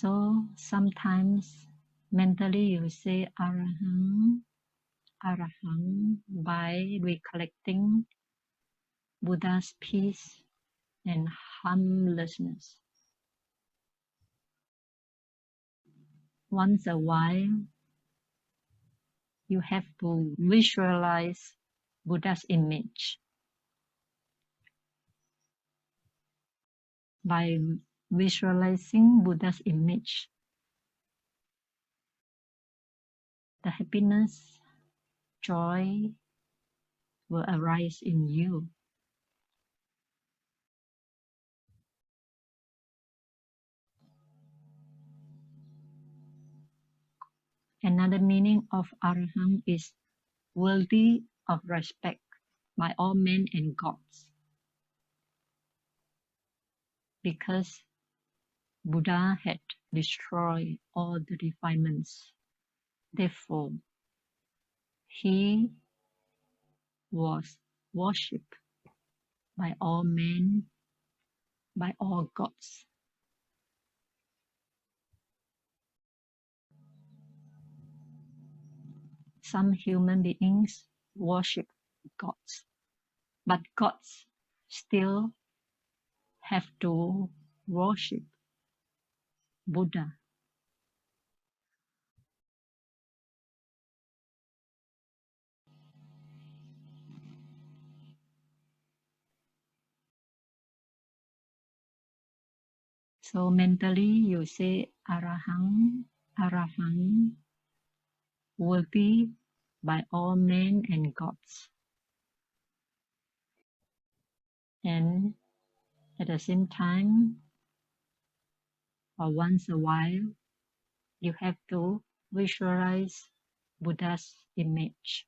So sometimes mentally you say Arahant, Arahant by recollecting Buddha's peace and harmlessness. Once a while, you have to visualize Buddha's image. By visualizing Buddha's image, the happiness, joy will arise in you. Another meaning of Arahant is worthy of respect by all men and gods. Because Buddha had destroyed all the defilements. Therefore, he was worshipped by all men, by all gods. Some human beings worship gods, but gods still have to worship Buddha. So mentally you say Arahant, Arahant, worthy by all men and gods. And at the same time, or once a while, you have to visualize Buddha's image.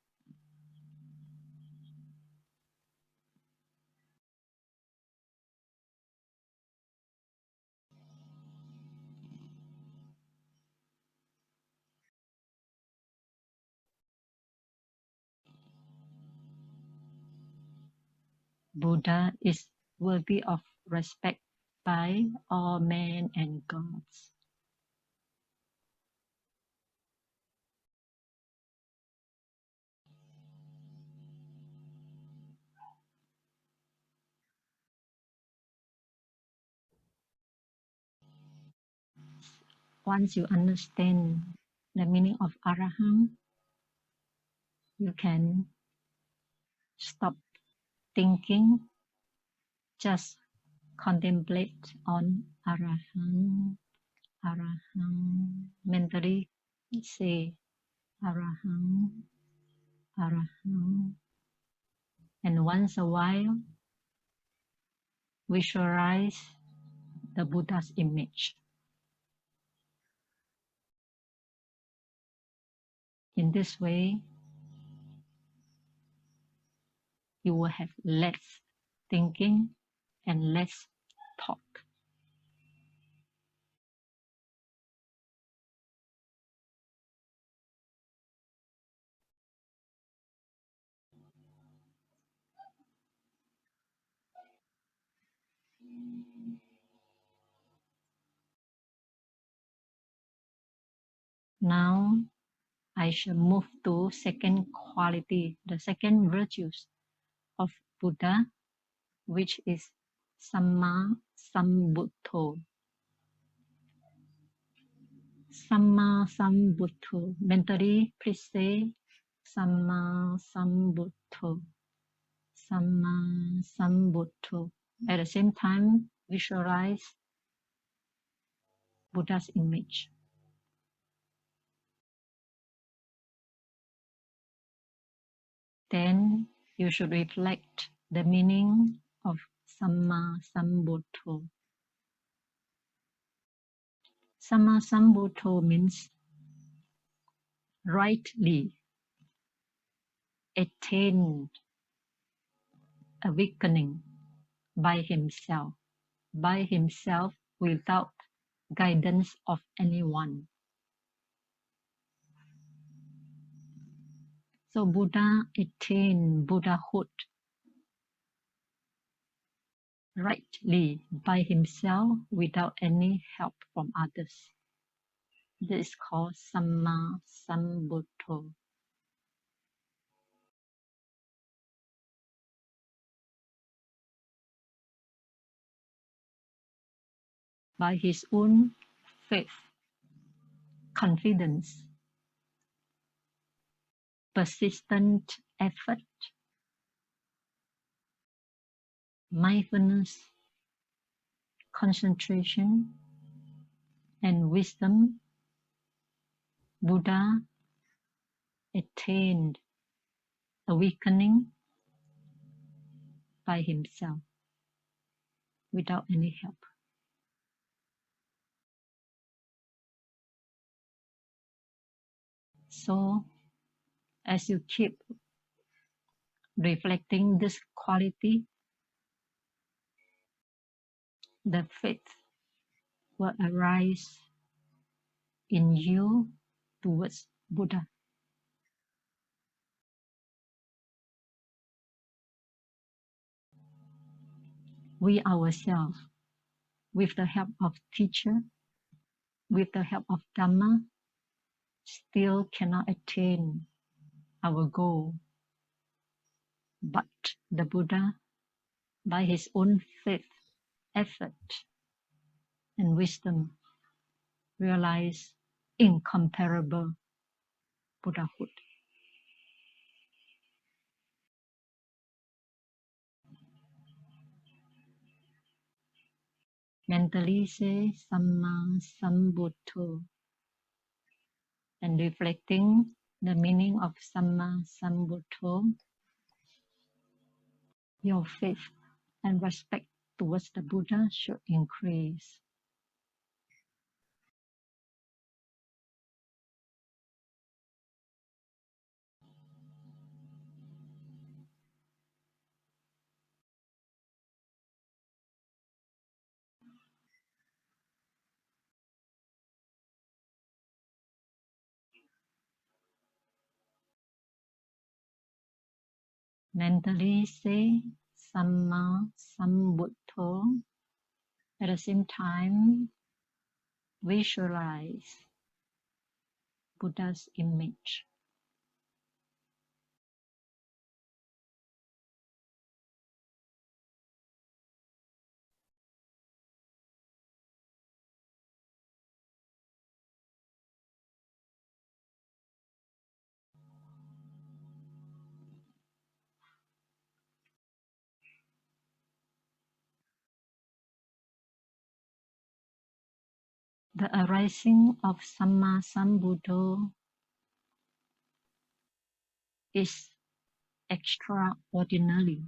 Buddha is worthy of respect by all men and gods. Once you understand the meaning of Arahant, you can stop thinking, just contemplate on Arahant, Arahant. Mentally say Arahant, Arahant. And once a while, visualize the Buddha's image. In this way, you will have less thinking and less talk. Now, I shall move to second quality, the second virtues of Buddha, which is Samma Sambuddho. Samma Sambuddho. Mentally, please say Samma Sambuddho. Samma Sambuddho. At the same time, visualize Buddha's image. Then you should reflect the meaning of Samma Sambuddho. Samma Sambuddho means rightly attained awakening by himself without guidance of anyone. So Buddha attained Buddhahood rightly by himself without any help from others. This is called Samma Sambuddho. By his own faith, confidence, persistent effort, mindfulness, concentration, and wisdom, Buddha attained awakening by himself without any help. So, as you keep reflecting this quality, the faith will arise in you towards Buddha. We ourselves, with the help of teacher, with the help of Dhamma, still cannot attain our goal. But the Buddha, by his own faith, effort, and wisdom, realized incomparable Buddhahood. Mentally say Samma Sambuddho and reflecting the meaning of Samma Sambuddho, your faith and respect towards the Buddha should increase. Mentally say Samma Sambuddho. At the same time, visualize Buddha's image. The arising of Samma Sambuddho is extraordinary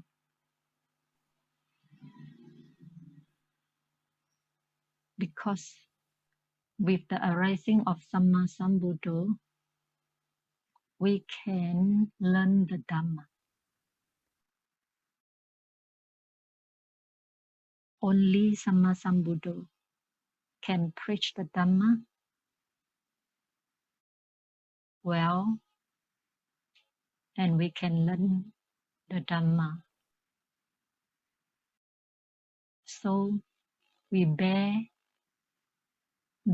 because with the arising of Samma Sambuddho, we can learn the Dhamma. Only Samma Sambuddho can preach the Dhamma well, and we can learn the Dhamma. So we bear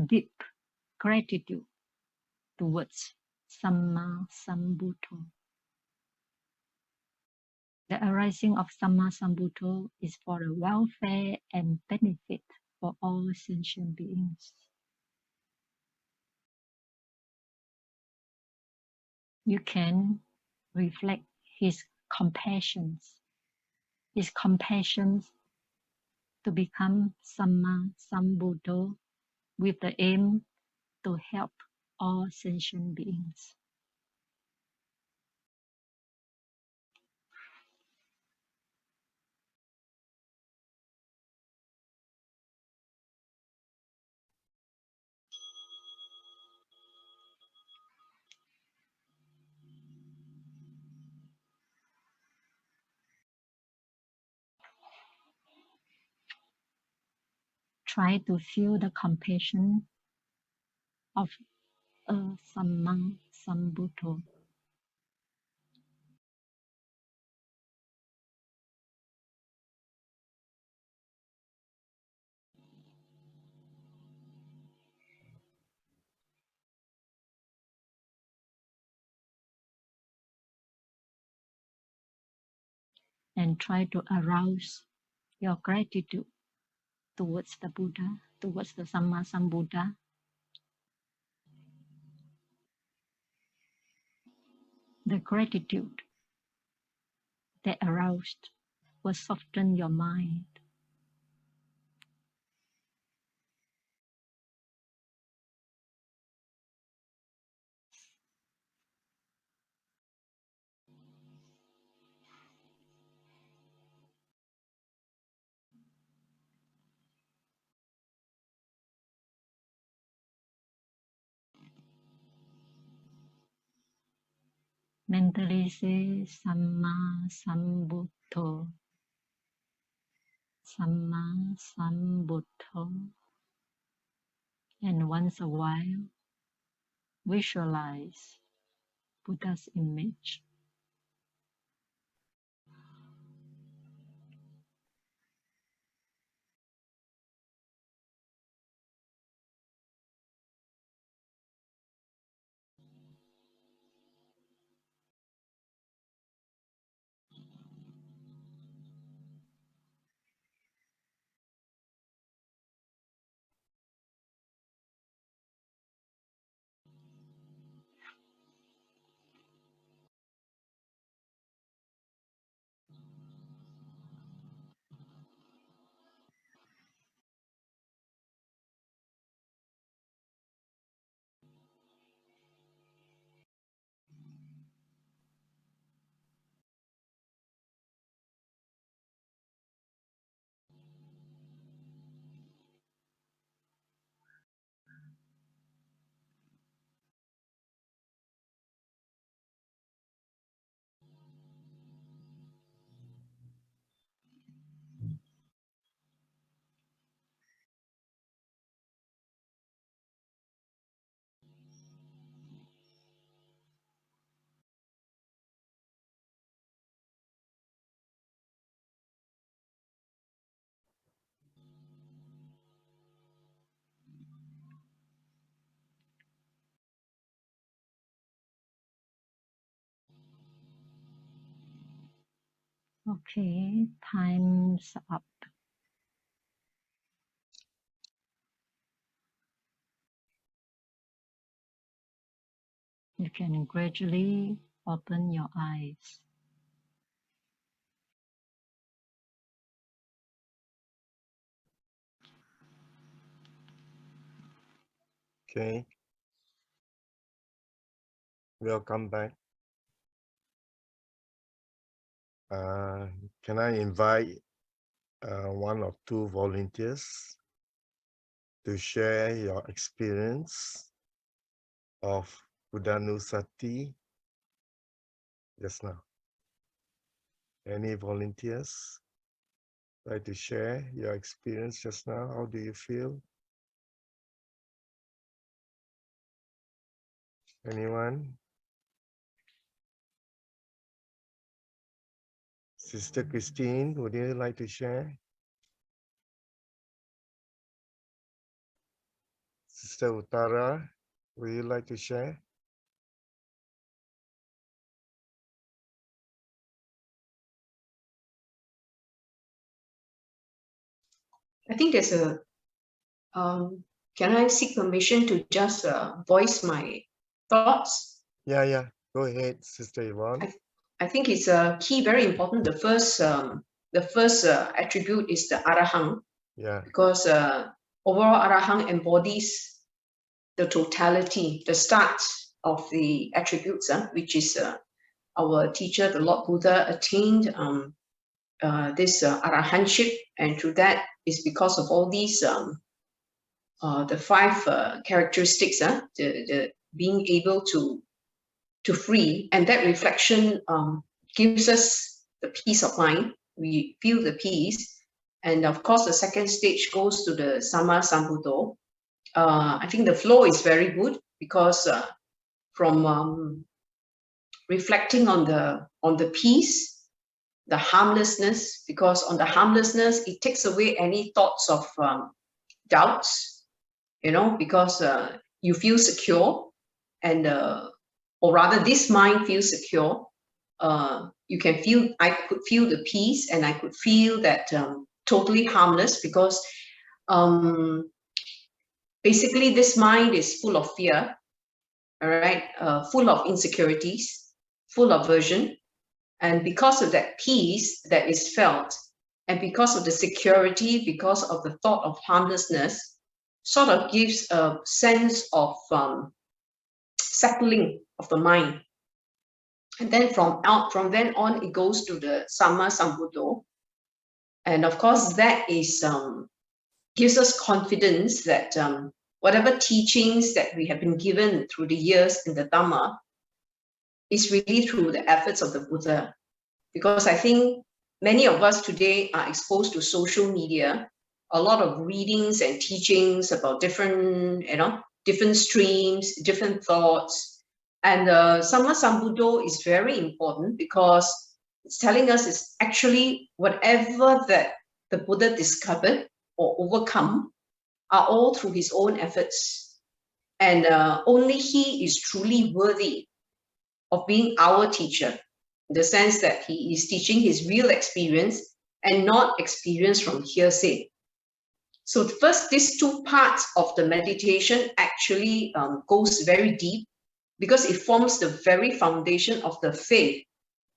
deep gratitude towards Samma Sambuddho. The arising of Samma Sambuddho is for the welfare and benefit for all sentient beings. You can reflect his compassion to become Samma Sambuddho with the aim to help all sentient beings. Try to feel the compassion of a Samma Sambuddho. And try to arouse your gratitude towards the Buddha, towards the Samma Sambuddha. The gratitude that aroused will soften your mind. Mentally say Samma Sambuddho, Samma Sambuddho, and once a while visualize Buddha's image. Okay, time's up. You can gradually open your eyes.
Okay. Welcome back. Can I invite one or two volunteers to share your experience of Buddhanusati just now? Any volunteers like to share your experience just now? How do you feel? Anyone? Sister Christine, would you like to share? Sister Uttara, would you like to share?
I think there's a, can I seek permission to just voice my thoughts?
Yeah. Go ahead, Sister Yvonne.
I think it's a key, very important. The first attribute is the arahant.
Yeah.
Because overall arahant embodies the totality, the start of the attributes, which is our teacher, the Lord Buddha, attained this arahantship, and through that is because of all these the five characteristics, the being able to free, and that reflection gives us the peace of mind. We feel the peace, and of course, the second stage goes to the Sama Sambuddho. I think the flow is very good because from reflecting on the peace, the harmlessness, because on the harmlessness, it takes away any thoughts of doubts, because you feel secure, and or rather this mind feels secure. I could feel the peace, and I could feel that totally harmless, because basically this mind is full of fear, all right, full of insecurities, full of aversion. And because of that peace that is felt, and because of the security, because of the thought of harmlessness, sort of gives a sense of settling of the mind. And then from then on, it goes to the Sama Sambuddho. And of course, that is gives us confidence that whatever teachings that we have been given through the years in the Dhamma is really through the efforts of the Buddha. Because I think many of us today are exposed to social media, a lot of readings and teachings about different streams, different thoughts. And Sama Sambuddho is very important because it's telling us it's actually whatever that the Buddha discovered or overcome are all through his own efforts. And only he is truly worthy of being our teacher, in the sense that he is teaching his real experience and not experience from hearsay. So first, these two parts of the meditation actually goes very deep, because it forms the very foundation of the faith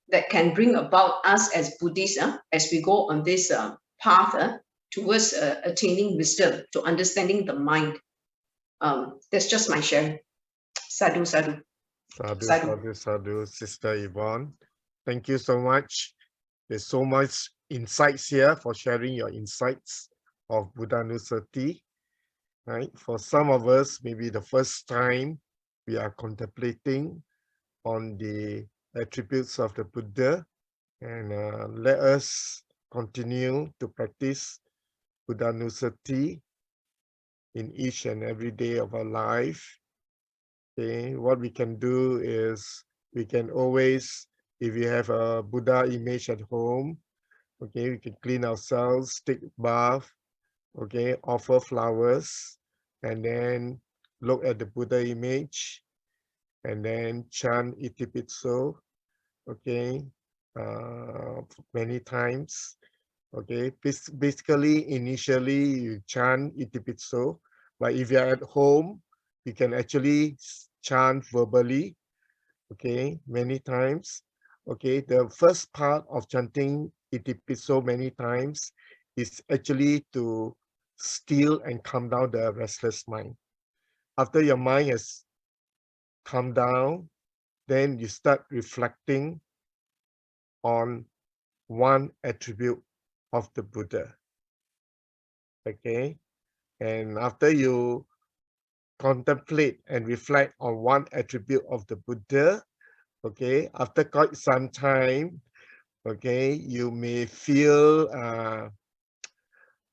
that can bring about us as Buddhists, as we go on this path towards attaining wisdom, to understanding the mind. That's just my sharing. Sadhu, sadhu.
Sadhu, Sister Yvonne. Thank you so much. There's so much insights here for sharing your insights of Buddhanusati. Right? For some of us, maybe the first time we are contemplating on the attributes of the Buddha, and let us continue to practice Buddhanusati in each and every day of our life. Okay, what we can do is we can always, if you have a Buddha image at home, okay, we can clean ourselves, take bath, okay, offer flowers, and then look at the Buddha image, and then chant Itipitso, okay, many times. Okay, basically, initially you chant Iti Piso, but if you're at home, you can actually chant verbally, okay, many times. Okay, the first part of chanting Iti Piso many times is actually to still and calm down the restless mind. After your mind has calmed down, then you start reflecting on one attribute of the Buddha. Okay, and after you contemplate and reflect on one attribute of the Buddha, okay, after quite some time, okay, you may feel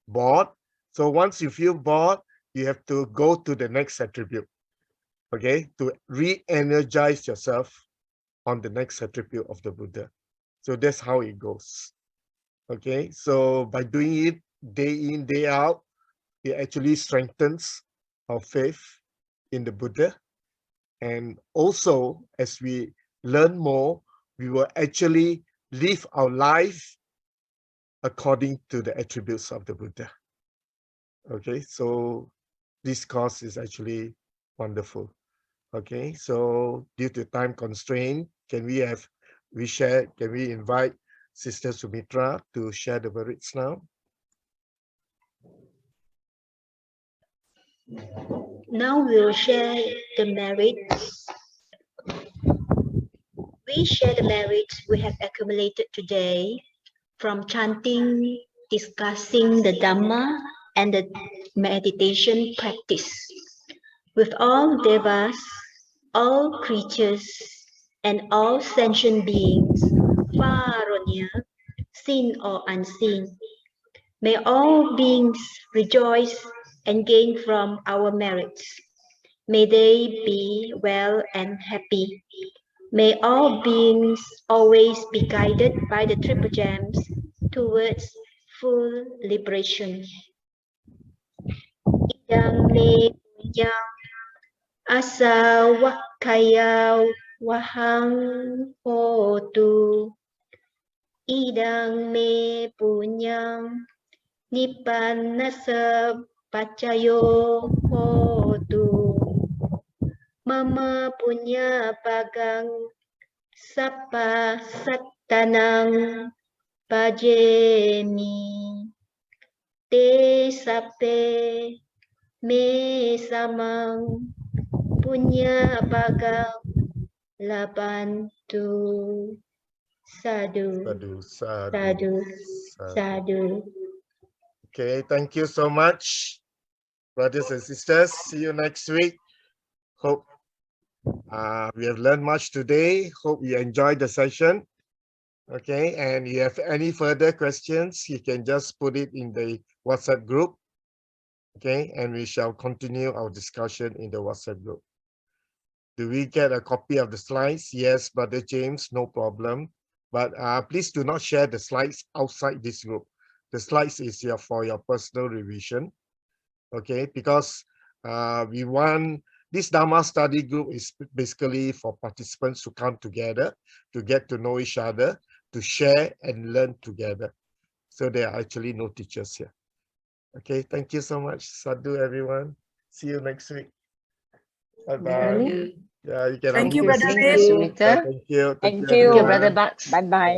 bored. So once you feel bored, you have to go to the next attribute, okay, to re-energize yourself on the next attribute of the Buddha. So that's how it goes. Okay, so by doing it day in, day out, it actually strengthens our faith in the Buddha. And also, as we learn more, we will actually live our life according to the attributes of the Buddha. Okay, so this course is actually wonderful. Okay, so due to time constraint, can we invite Sister Sumitra to share the merits now?
Now we'll share the merits. We share the merits we have accumulated today from chanting, discussing the Dhamma, and the meditation practice. With all devas, all creatures, and all sentient beings, far or near, seen or unseen, may all beings rejoice and gain from our merits. May they be well and happy. May all beings always be guided by the triple gems towards full liberation. Idang me punyang asa wakaya wahang hotu. Idang me punyang nippanasa pacayo hotu. Mama punya bagang sapa sattanang pajemi te sape me samang punya bagang labantu. Sadhu.
Sadhu, sadhu,
Sadhu.
sadhu.
Sadhu.
Okay, thank you so much, brothers and sisters. See you next week. Hope we have learned much today. Hope you enjoyed the session. Okay, and if you have any further questions, you can just put it in the WhatsApp group. Okay, and we shall continue our discussion in the WhatsApp group. Do we get a copy of the slides? Yes, Brother James, no problem. But please do not share the slides outside this group. The slides is for your personal revision. Okay, because we want this Dhamma study group is basically for participants to come together, to get to know each other, to share and learn together. So there are actually no teachers here. Okay, thank you so much. Sadhu, everyone. See you next week. Bye-bye. Yeah, you can
Thank you,
unmute
Brother
yourself.
Lim.
Sumitra.
Thank you.
Thank you, Brother
everyone.
Bucks. Bye-bye.